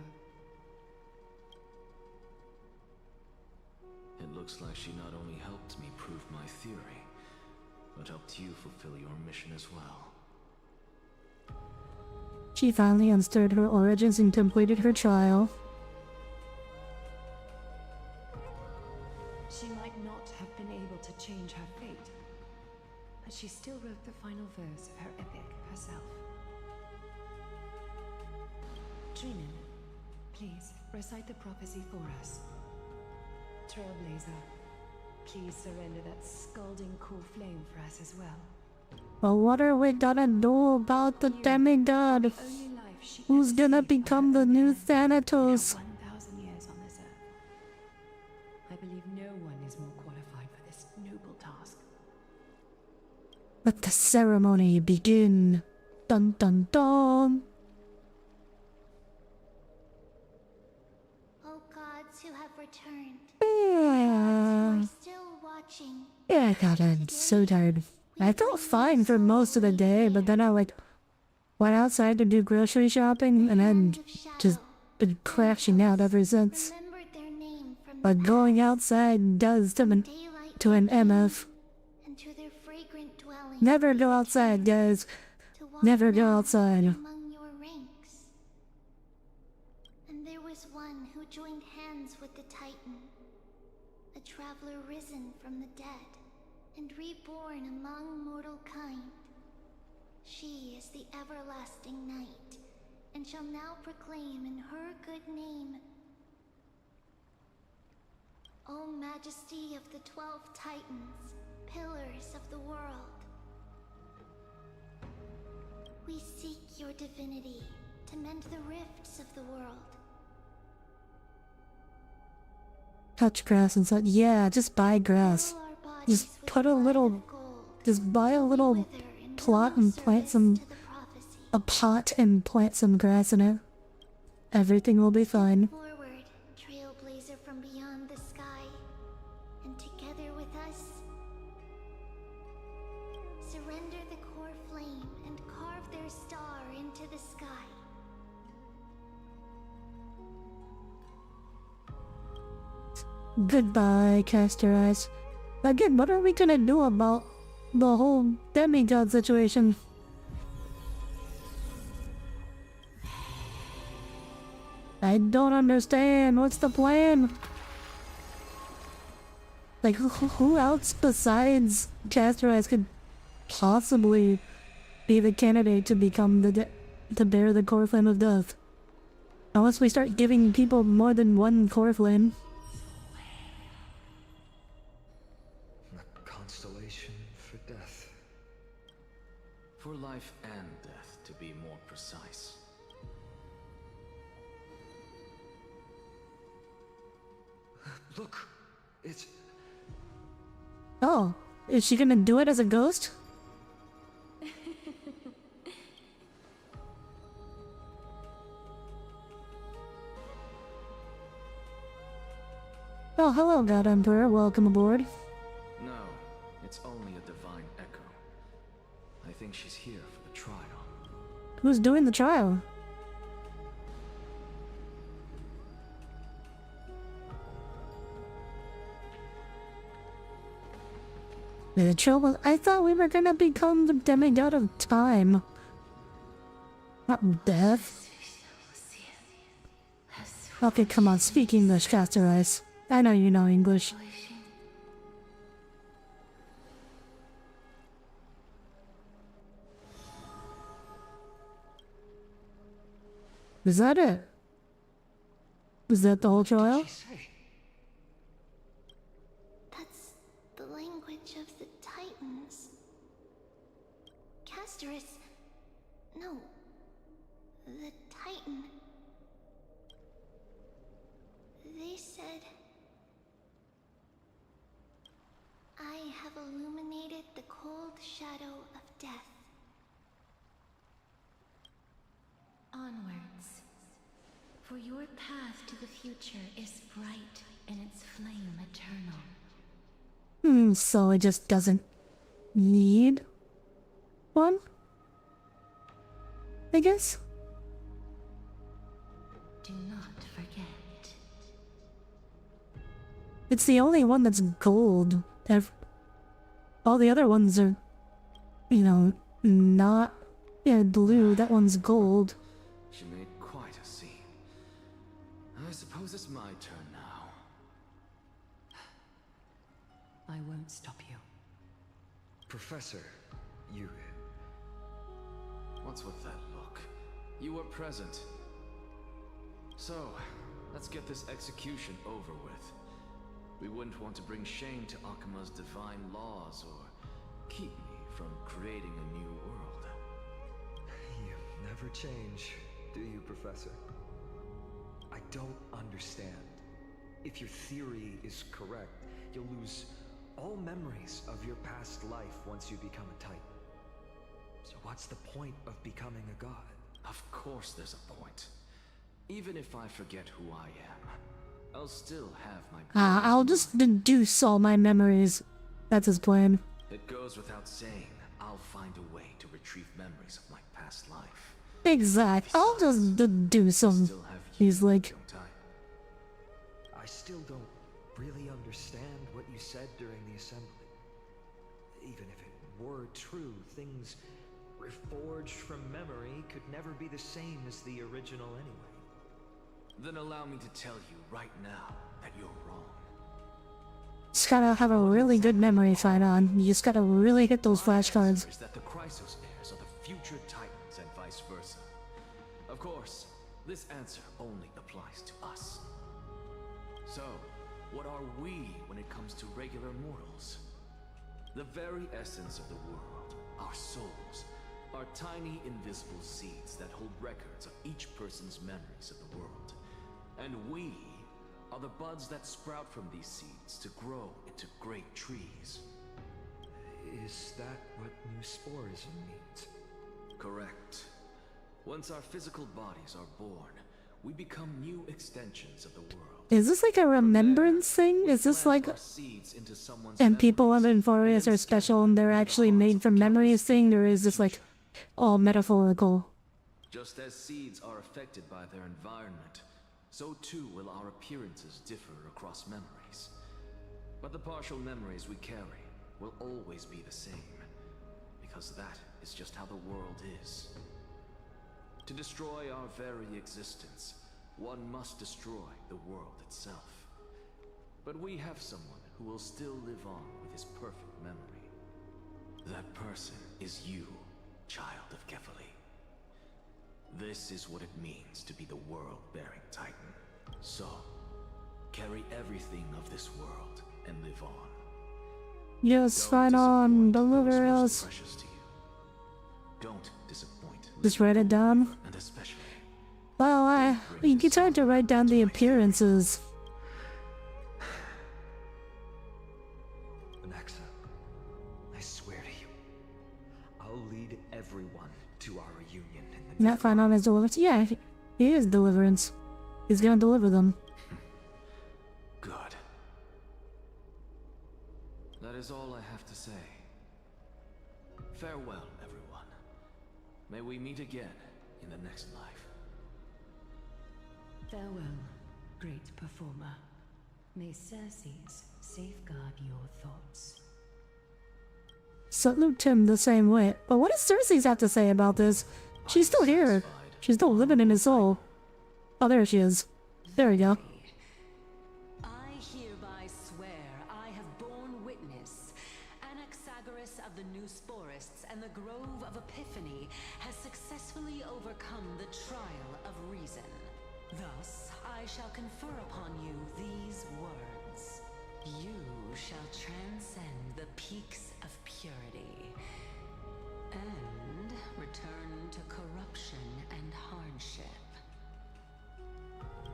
It looks like she not only helped me prove my theory, but helped you fulfill your mission as well. She finally understood her origins and completed her trial. She might not have been able to change her fate, but she still wrote the final verse of her epic herself. Trinan, please recite the prophecy for us. Trailblazer, please surrender that scalding cool flame for us as well. But what are we gonna do about the demigod? Who's gonna become the new Thanatos? 1,000 years on this earth. I believe no one is more qualified for this noble task. Let the ceremony begin. Dun dun dun. Oh gods who have returned. Yeah. We're still watching. Yeah, God, I'm so tired. I felt fine for most of the day, but then I went outside to do grocery shopping and then just been crashing out ever since. But going outside does to an MF. Never go outside, guys. Never go outside. Among your ranks. And there was one who joined hands with the Titan, a traveler risen from the dead and reborn among mortal kind. She is the everlasting night, and shall now proclaim in her good name, O Majesty of the 12 Titans, pillars of the world. We seek your divinity to mend the rifts of the world. Touch grass and such. Yeah, just buy grass. Just put a little... Just buy a little plot and plant some... A pot and plant some grass in it. Everything will be fine. Forward, trailblazer from beyond the sky, and together with us, surrender the core flame and carve their star into the sky. Goodbye, Caster Eyes. Again, what are we gonna do about the whole demigod situation? I don't understand. What's the plan? Like, who else besides Caster Eyes could possibly be the candidate to become to bear the core flame of death? Unless we start giving people more than one core flame. A constellation for death. For life and death, to be more precise. Look, it's... Oh, is she gonna do it as a ghost? Oh, hello, God Emperor. Welcome aboard. No, it's only a divine echo. I think she's here for the trial. Who's doing the trial? The trouble, I thought we were gonna become the demigod of time. Not death. Okay, come on, speak English, Caster Eyes. I know you know English. Is that it? Is that the whole trial? That's the language of the Titans. Castorus... No. The Titan... They said... I have illuminated the cold shadow of death. Onwards. For your path to the future is bright and its flame eternal. So it just doesn't need one? I guess? Do not forget. It's the only one that's gold. All the other ones are, you know, not... Yeah, blue. That one's gold. She made quite a scene. I suppose it's my turn now. I won't stop you. Professor, you... What's with that look? You were present. So, let's get this execution over with. We wouldn't want to bring shame to Akima's divine laws or keep me from creating a new world. You never change, do you, Professor? I don't understand. If your theory is correct, you'll lose all memories of your past life once you become a Titan. So what's the point of becoming a god? Of course there's a point. Even if I forget who I am, I'll still have my... I'll just deduce all my memories. That's his plan. It goes without saying, I'll find a way to retrieve memories of my past life. Exact. I'll just deduce them. He's like... I still don't really understand what you said during the assembly. Even if it were true, things reforged from memory could never be the same as the original anyway. Then allow me to tell you right now that you're wrong. Just gotta have a really good memory fight on. You just gotta really hit those flashcards. Is that the Chrysos heirs are the future Titans and vice versa? Of course, this answer only applies to us. So, what are we when it comes to regular mortals? The very essence of the world, our souls, are tiny invisible seeds that hold records of each person's memories of the world. And we are the buds that sprout from these seeds to grow into great trees. Is that what new sporism means? Correct. Once our physical bodies are born, we become new extensions of the world. Is this like a remembrance thing? Is this like... And people of Inforius are special and they're actually made from memories thing? Or is this like all metaphorical? Just as seeds are affected by their environment, so too will our appearances differ across memories. But the partial memories we carry will always be the same, because that is just how the world is. To destroy our very existence, one must destroy the world itself. But we have someone who will still live on with his perfect memory. That person is you, child of Kefali. This is what it means to be the world-bearing Titan. So, carry everything of this world and live on. Yes, fight on, deliver us. Precious to you. Don't disappoint. Just write it down. And especially. Well, you tried to write down the appearances. Anaxa, I swear to you, I'll lead everyone to our reunion in the Not find on his deliverance. Yeah, he is deliverance. He's gonna deliver them. Good. That is all I have to say. Farewell, everyone. May we meet again in the next life. Farewell, great performer. May Circes safeguard your thoughts. Salute him the same way. But what does Circes have to say about this? She's still here. She's still living in his soul. Oh, there she is. There we go. I hereby swear I have borne witness. Anaxagoras of the New Sporists and the Grove of Epiphany has successfully overcome the trial of reason. Thus, I shall confer upon you these words. You shall transcend the peaks of purity. And return to corruption and hardship.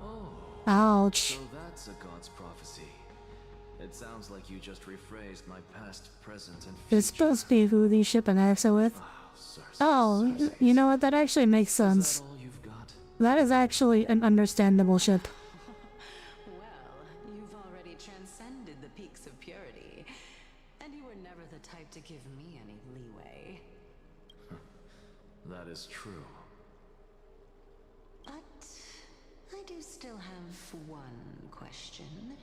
Oh. Ouch. So that's a god's prophecy. It sounds like you just rephrased my past, present, and future. It's supposed to be who they ship an Alexa with. Oh, you know what? That actually makes sense. Is that all you've got? That is actually an understandable ship. Well, you've already transcended the peaks of purity, and you were never the type to give me any leeway. That is true. But I do still have one question.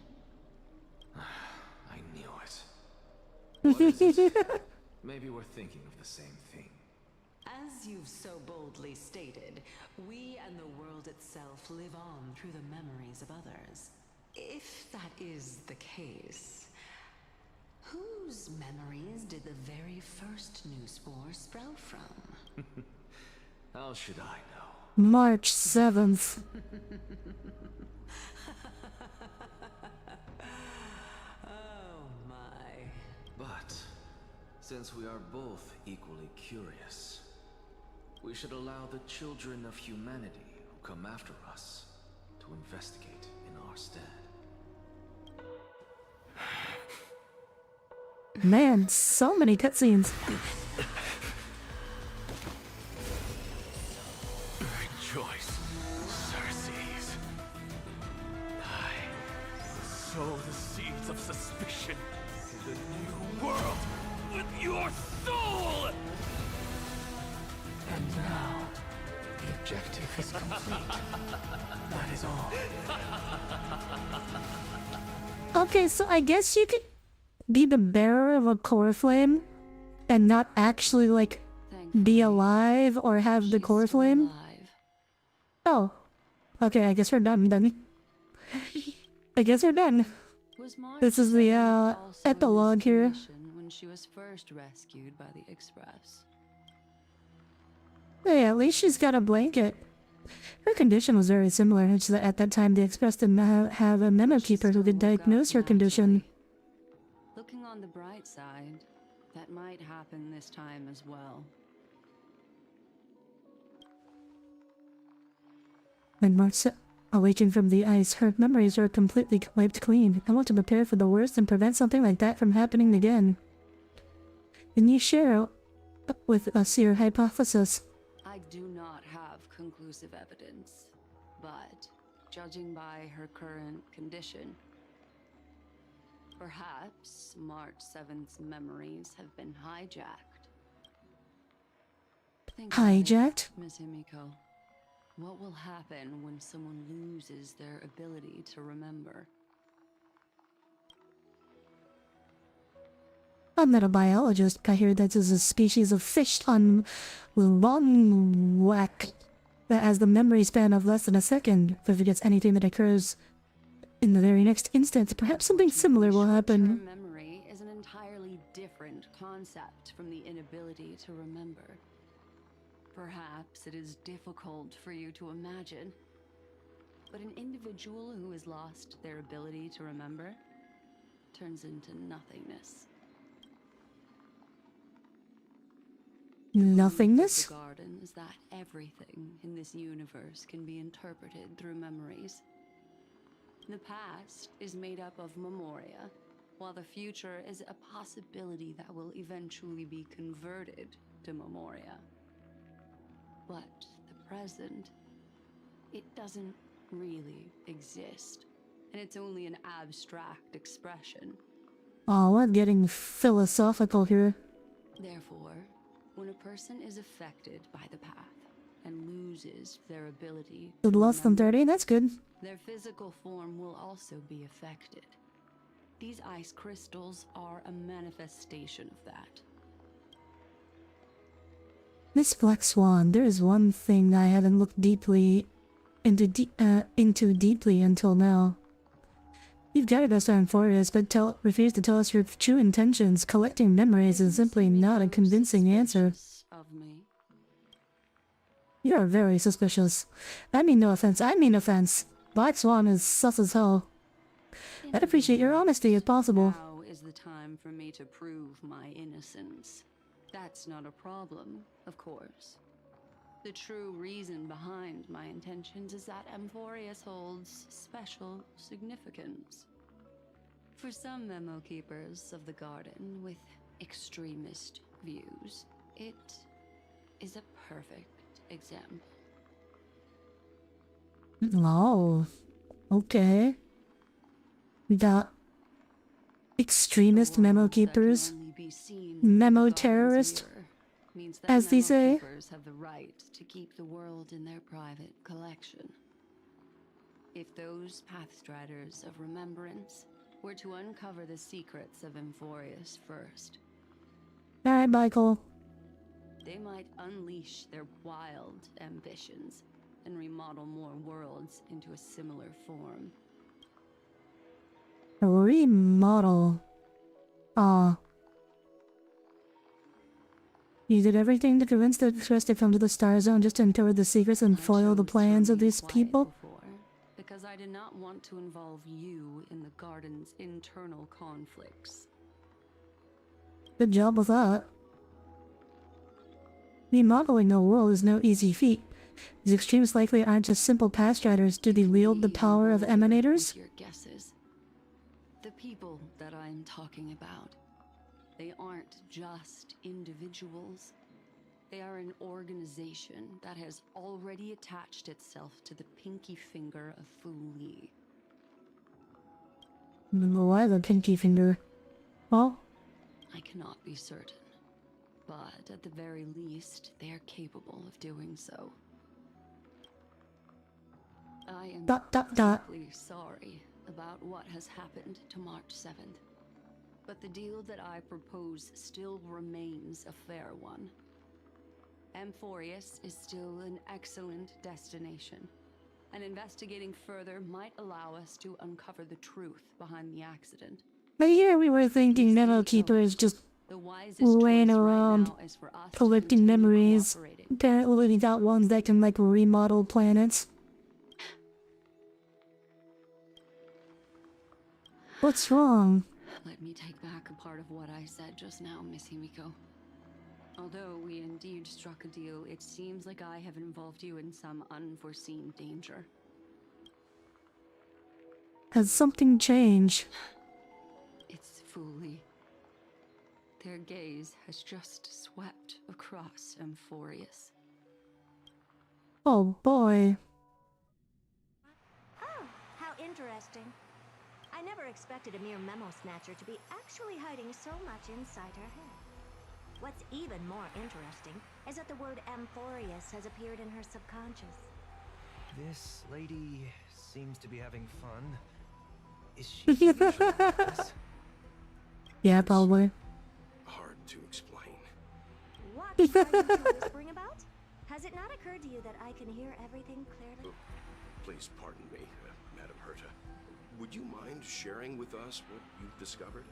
I knew it. What is it? Maybe we're thinking of the same thing. As you've so boldly stated, we and the world itself live on through the memories of others. If that is the case, whose memories did the very first new spore sprout from? How should I know? March 7th. Oh my. But since we are both equally curious, we should allow the children of humanity who come after us to investigate in our stead. Man, so many cutscenes. Rejoice, Circes. I sow the seeds of suspicion in the new world with your soul! And now, the objective is complete. That is all. Okay, so I guess you could be the bearer of a core flame and not actually, like, be alive or have the core flame? Oh. Okay, I guess we're done then. I guess we're done. This is the, epilogue here. When she was first rescued by the Express. Hey, at least she's got a blanket. Her condition was very similar, it's that at that time the Express didn't have a memo keeper who could diagnose her condition. Looking on the bright side, that might happen this time as well. When Martha awakened from the ice, her memories were completely wiped clean. I want to prepare for the worst and prevent something like that from happening again. Can you share with us your hypothesis? I do not have conclusive evidence, but judging by her current condition, perhaps March 7th's memories have been hijacked. Hijacked? Miss Himiko, what will happen when someone loses their ability to remember? I'm not a biologist, but I hear that there's a species of fish on Longwack that has the memory span of less than a second. If it forgets anything that occurs in the very next instant, perhaps something similar will happen. Short-term memory is an entirely different concept from the inability to remember. Perhaps it is difficult for you to imagine, but an individual who has lost their ability to remember turns into nothingness. Nothingness? The garden is that everything in this universe can be interpreted through memories. The past is made up of memoria, while the future is a possibility that will eventually be converted to memoria. But the present, it doesn't really exist, and it's only an abstract expression. Oh, I'm getting philosophical here. Therefore, when a person is affected by the path and loses their ability to Less than remember, 30, that's good. their physical form will also be affected. These ice crystals are a manifestation of that. Miss Black Swan, there is one thing I haven't looked deeply into deeply until now. You've guided us on Forest, but refuse to tell us your true intentions. Collecting memories is simply not a convincing answer. Of me. You are very suspicious. I mean no offense, I mean offense. Black Swan is sus as hell. I'd appreciate your honesty if possible. Now is the time for me to prove my innocence. That's not a problem, of course. The true reason behind my intentions is that Amphorius holds special significance. For some memo keepers of the garden with extremist views, it is a perfect example. Oh, okay. We got extremist memo keepers, memo terrorists, Means that as they memo say. keepers have the right to keep the world in their private collection. If those pathstriders of remembrance were to uncover the secrets of Amphorius first, Alright, Michael. they might unleash their wild ambitions and remodel more worlds into a similar form. Remodel. Ah. You did everything to convince the Trust to come to the Star Zone just to uncover the secrets and foil the plans of these people? Because I did not want to involve you in the garden's internal conflicts. Good job with that. Remodeling a world is no easy feat. These extremists likely aren't just simple pathstriders. Do they wield the power of emanators? Your guesses. The people that I'm talking about, they aren't just individuals. They are an organization that has already attached itself to the pinky finger of Fu Li. Why the pinky finger? Well, I cannot be certain, but at the very least, they are capable of doing so. I am deeply sorry about what has happened to March 7th, but the deal that I propose still remains a fair one. Amphorius is still an excellent destination, and investigating further might allow us to uncover the truth behind the accident. but here we were thinking memo keepers just laying around collecting memories. Apparently we got ones that can like remodel planets. What's wrong? Let me take back a part of what I said just now, Miss Himiko. Although we indeed struck a deal, it seems like I have involved you in some unforeseen danger. Has something changed? It's Fuli. Their gaze has just swept across Amphorius. Oh boy. Oh, how interesting. I never expected a mere memo snatcher to be actually hiding so much inside her head. What's even more interesting is that the word Amphorius has appeared in her subconscious. This lady seems to be having fun. Is she usually like this? Yeah, probably. Hard to explain. What are you whispering about? Has it not occurred to you that I can hear everything clearly? Please pardon me, Madam Herta. Would you mind sharing with us what you've discovered?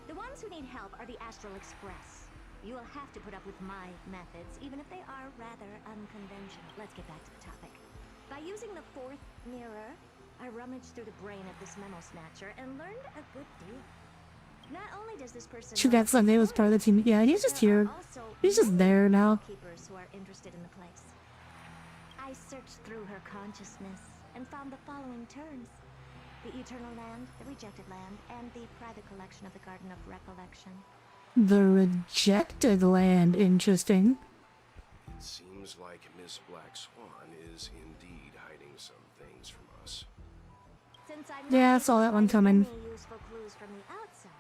The ones who need help are the Astral Express. You will have to put up with my methods, even if they are rather unconventional. Let's get back to the topic. By using the fourth mirror, I rummaged through the brain of this memo snatcher and learned a good deal. Not only does this person That Sunday was part of the team. Yeah, he's just here. He's just there now. Keepers who are interested in the place. I searched through her consciousness and found the following terms: the Eternal Land, the Rejected Land, and the private collection of the Garden of Recollection. The Rejected Land, interesting. It seems like Miss Black Swan is indeed hiding some things from us. Since I'm Yeah, I saw that one coming. any useful clues from the outside,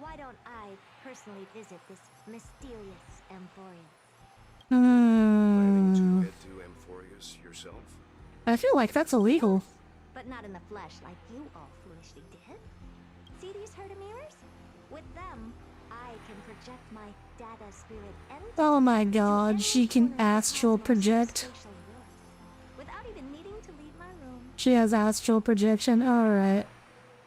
why don't I personally visit this mysterious Amphorius? Planning to head to Amphorius yourself? I feel like that's illegal. But not in the flesh like you all foolishly did. See these Herta mirrors? With them, I can project my data spirit entity Oh my god, she can astral project. without even needing to leave my room. She has astral projection. Alright.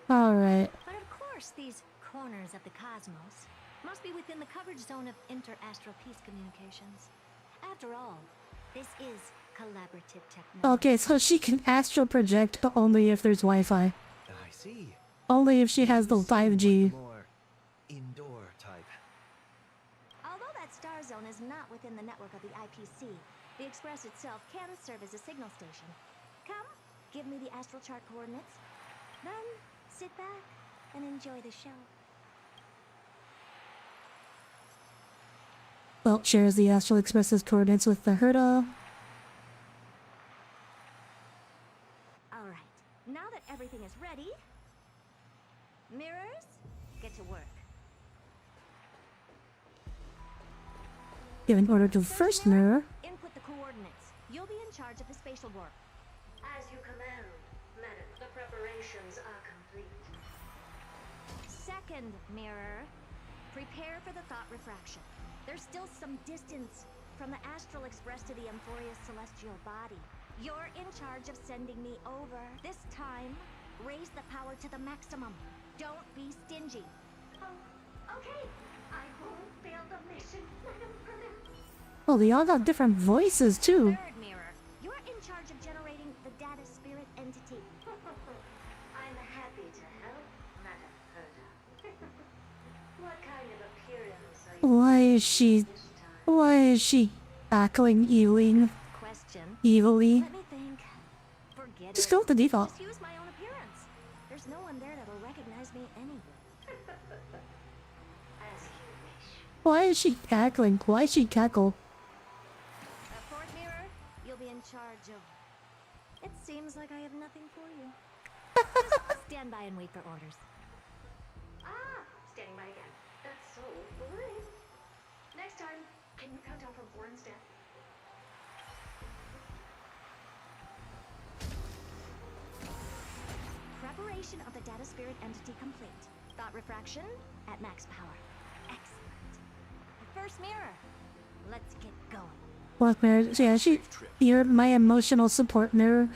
Alright. But of course, these corners of the cosmos must be within the coverage zone of inter-astral peace communications. After all, this is collaborative technology. Okay, so she can astral project, but only if there's Wi-Fi. I see. Only if she has the 5G. More indoor type star zone is not within the network of the IPC. The Express itself can serve as a signal station. Come, give me the astral chart coordinates. Then, sit back and enjoy the show. Well, shares the Astral Express's coordinates with the Herda. Alright, now that everything is ready, mirrors, get to work. Giving order to first mirror. Input the coordinates. You'll be in charge of the spatial warp. As you command, madam. The preparations are complete. Second mirror, prepare for the thought refraction. There's still some distance from the Astral Express to the Amphoria's celestial body. You're in charge of sending me over. This time, raise the power to the maximum. Don't be stingy. Oh, okay. I won't fail the mission, Madam Herda. Oh, they all got different voices too. Third mirror, you're in charge of generating the data spirit entity. I'm happy to help, Madam Herda. What kind of appearance are you? Why is she cackling evilly? Question. Evilly? Let me think. Forget Just it. go with the default. Just use my own appearance. There's no one there that'll recognize me anyway. As you wish. Why is she cackling? Why she cackle? Fourth mirror, you'll be in charge of... It seems like I have nothing for you. Just stand by and wait for orders. Ah, standing by again. That's so boring. Next time, can you count down from 4 instead? Preparation of the data spirit entity complete. Thought refraction at max power. Excellent. First mirror. Let's get going. What mirror? Yeah, you're my emotional support mirror.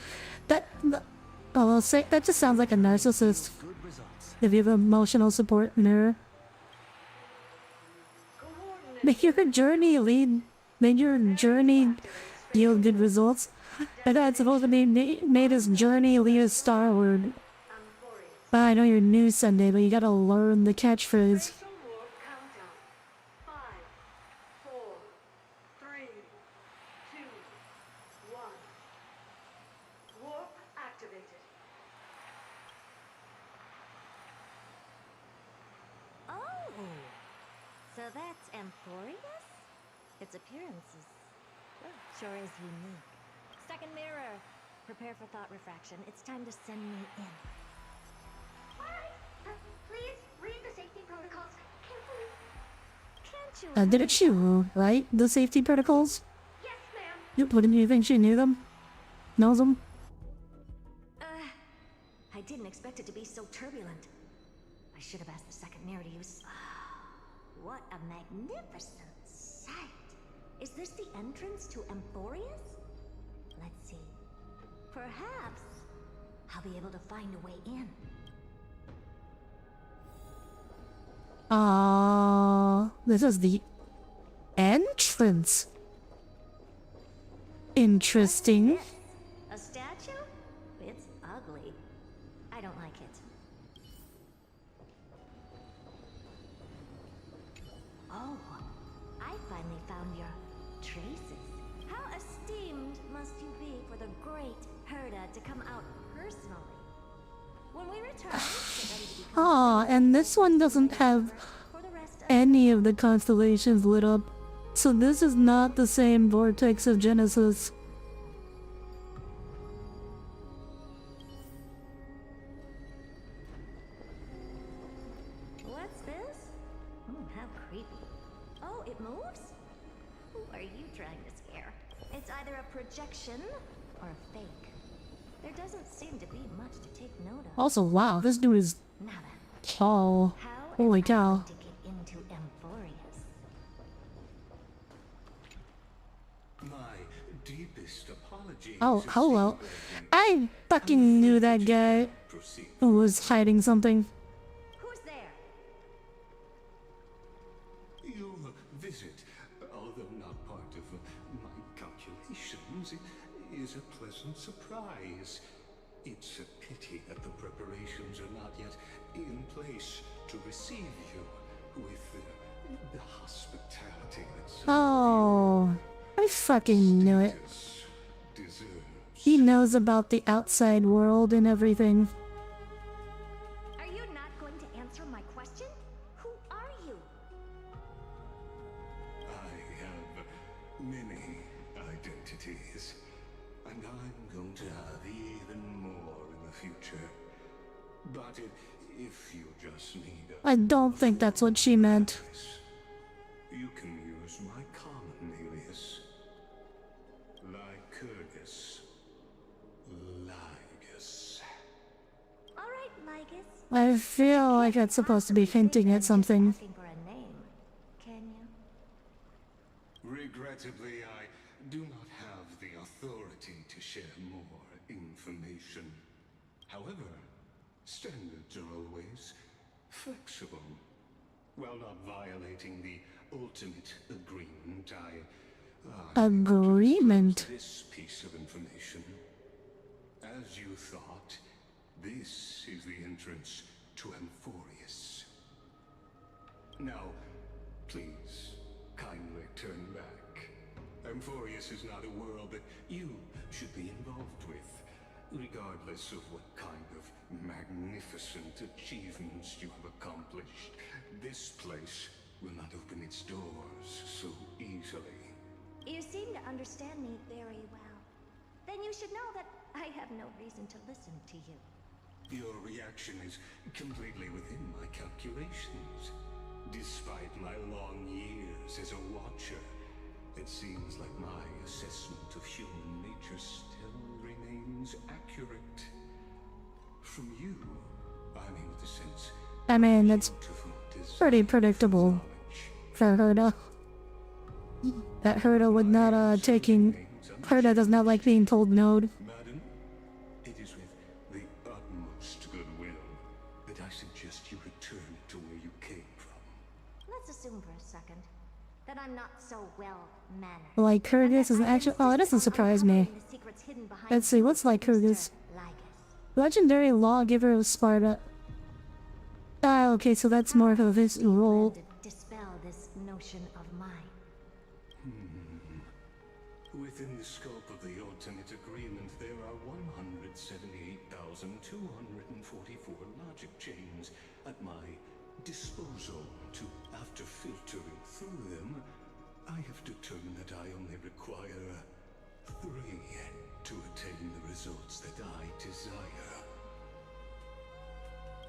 I'll say that just sounds like a narcissist. If you have an emotional support mirror. Make your journey lead. Make your journey yield good results. And that's supposed to be made as journey lead as starward. I know you're new Sunday, but you gotta learn the catchphrase. Warp countdown. 5, 4, 3, 2, 1. Warp activated. Oh! So that's Amphorius? Its appearance is... well, sure is unique. Second mirror. Prepare for thought refraction. It's time to send me in. Please read the safety protocols carefully. Can't you... Didn't she write the safety protocols? Yes, ma'am. Wouldn't you think she knew them? Knows them? I didn't expect it to be so turbulent. I should have asked the second mirror to use... what a magnificent sight. Is this the entrance to Amphorius? Let's see. Perhaps I'll be able to find a way in. This is the entrance. Interesting. A statue? It's ugly. I don't like it. Oh, I finally found your traces. How esteemed must you be for the great Herda to come out personally? When we return, get ready to become... And this one doesn't have any of the constellations lit up. So this is not the same vortex of Genesis. What's this? How creepy. Oh, it moves? Who are you trying to scare? It's either a projection or a fake. There doesn't seem to be much to take note of. Also, wow, this dude is tall. Holy cow. To get into Amphorius. My deepest apologies. Oh, hello. I fucking knew that guy was hiding something. Who's there? Your visit, although not part of my calculations, is a pleasant surprise. It's a pity that the preparations are not yet in place to receive you with The hospitality that Oh, I fucking knew it. deserves. He knows about the outside world and everything. Are you not going to answer my question? Who are you? I have many identities, and I'm going to have even more in the future. But if you just need a... I don't think that's what she meant. You can use my common alias. Lycurgus. Lygus. Alright, Lygus. I feel like that's supposed to be hinting at something. Asking for a name, can you? Regrettably, I do not have the authority to share more information. However, standards are always flexible. While not violating the ultimate agreement, Agreement? this piece of information. As you thought, this is the entrance to Amphorius. Now, please, kindly turn back. Amphorius is not a world that you should be involved with, regardless of what kind of magnificent achievements you have accomplished. This place will not open its doors so easily. You seem to understand me very well. Then you should know that I have no reason to listen to you. Your reaction is completely within my calculations. Despite my long years as a watcher, it seems like my assessment of human nature still remains accurate. From you, I'm able to sense... I mean, it's pretty predictable for Herda. That Herda would not, Herda does not like being told no. Madam, it is with the utmost goodwill that I suggest you return to where you came from. Let's assume for a second that I'm not so well-mannered. Lycurgus is actually... Oh, it doesn't surprise me. Let's see, what's Lycurgus? Legendary lawgiver of Sparta. Ah, okay, so that's more of his role. Dispel this notion of mine. Within the scope of the ultimate agreement, there are 178,244 logic chains at my disposal. After filtering through them, I have determined that I only require 3 to attain the results that I desire.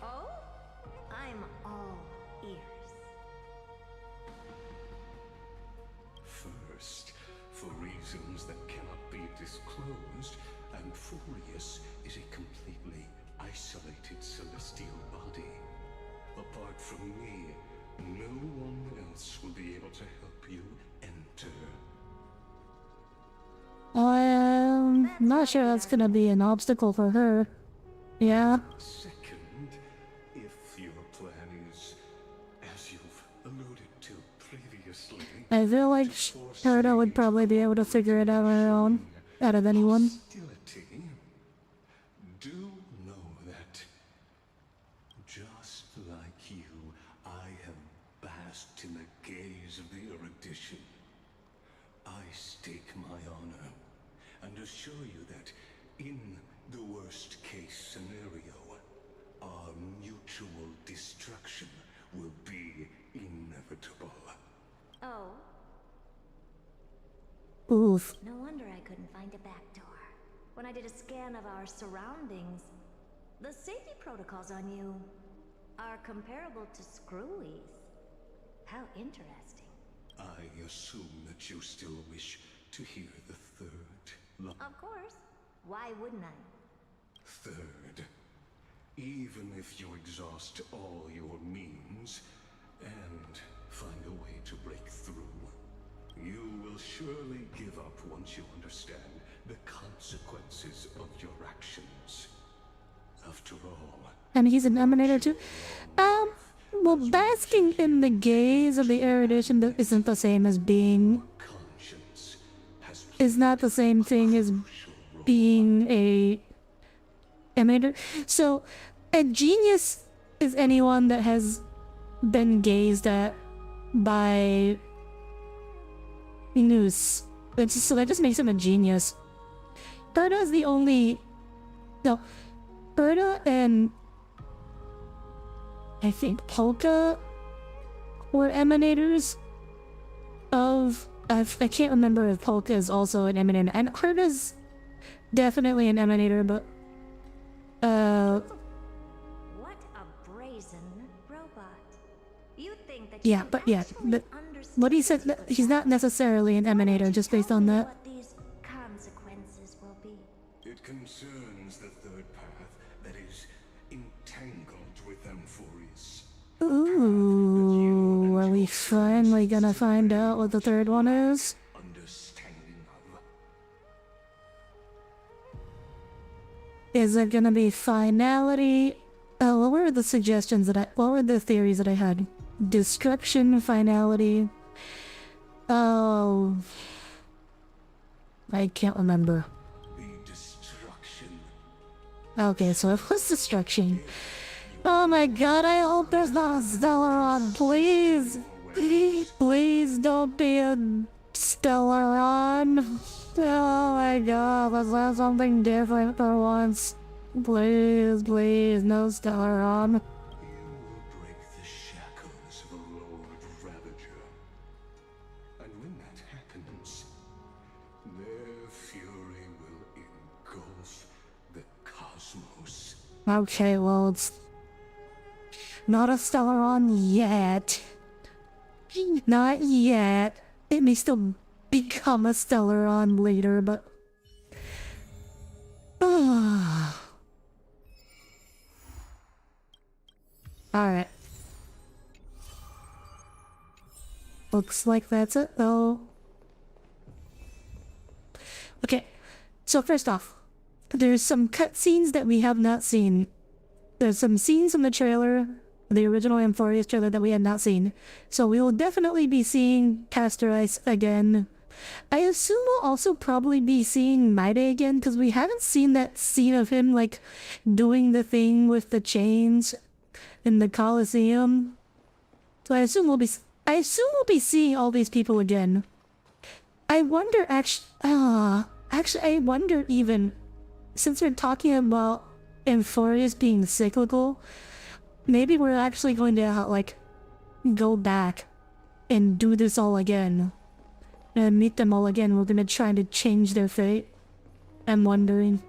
Oh? I'm all ears. First, for reasons that cannot be disclosed, Amphorius is a completely isolated celestial body. Apart from me, no one else will be able to help you enter. I'm not sure that's gonna be an obstacle for her. Yeah. Second, if your plan is, as you've alluded to previously, I feel like Herda would probably be able to figure it out on her own, out of anyone. hostility, do know that, just like you, I have basked in the gaze of the erudition. I stake my honor and assure you that in the worst case scenario, our mutual destruction will be inevitable. Oh? Oof. No wonder I couldn't find a back door. When I did a scan of our surroundings, the safety protocols on you are comparable to Screwy's. How interesting. I assume that you still wish to hear the third Of course. Why wouldn't I? Third, even if you exhaust all your means and find a way to break through, you will surely give up once you understand the consequences of your actions. After all... And he's an Emanator too? Well, basking in the gaze of the erudition isn't the same as being... is not the same thing as being a... Emanator. So, a genius is anyone that has been gazed at by Noose. So that just makes him a genius. Berta is the only... No. Berta and... I think Polka were emanators of... I can't remember if Polka is also an emanator. And Berta's definitely an emanator, but... What a brazen robot. You think that yeah, but what he said, he's not necessarily an emanator just based on that. what these consequences will be. It concerns the third path that is entangled with Amphorius. Ooh, are we finally gonna find out what the third one is? Understanding of. Is it gonna be finality? What were the suggestions what were the theories that I had? Destruction, finality. Oh, I can't remember. The destruction. Okay, so it was destruction. Oh my god, I hope there's not a Stellaron, please! Please don't be a Stellaron! Oh my god, let's have something different for once. Please, please, no Stellaron. You will break the shackles of a Lord Ravager. And when that happens, their fury will engulf the cosmos. Okay, well, it's not a Stellaron yet. Not yet. It may still become a Stellaron later, but... Alright. Looks like that's it, though. Okay, so first off, there's some cutscenes that we have not seen. There's some scenes from the trailer, the original Amphorius trailer that we had not seen. So we will definitely be seeing Castor Ice again. I assume we'll also probably be seeing Maide again, because we haven't seen that scene of him, like, doing the thing with the chains in the Colosseum. So I assume we'll be seeing all these people again. I wonder actually I wonder even, since we're talking about Amphorius being cyclical, maybe we're actually going to like go back and do this all again and meet them all again. We're gonna try to change their fate. I'm wondering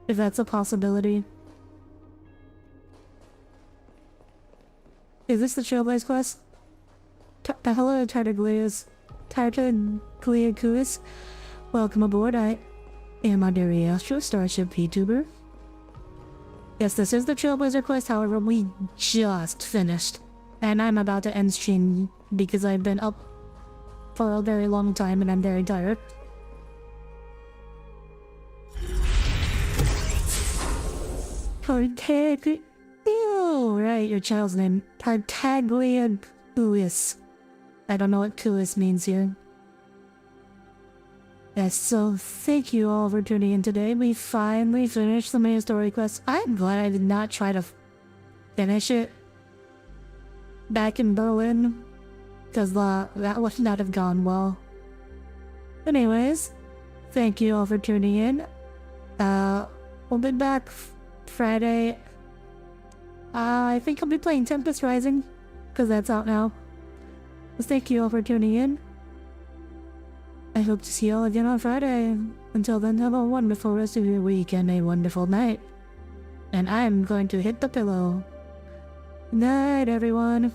if that's a possibility. Is this the Trailblaze quest? Hello, Tartaglias. Tartagliacus. Welcome aboard. I am Audire Astra, starship vtuber. Yes, this is the Trailblazer quest, however, we just finished. And I'm about to end stream because I've been up for a very long time and I'm very tired. Oh, right, your child's name. Tartagliacus. I don't know what Kuis means here. Yes, so thank you all for tuning in today. We finally finished the main story quest. I'm glad I did not try to finish it back in Berlin, because that would not have gone well. Anyways, thank you all for tuning in. We'll be back Friday. I think I'll be playing Tempest Rising, because that's out now. So thank you all for tuning in. I hope to see you all again on Friday. Until then, have a wonderful rest of your week and a wonderful night. And I'm going to hit the pillow. Night, everyone.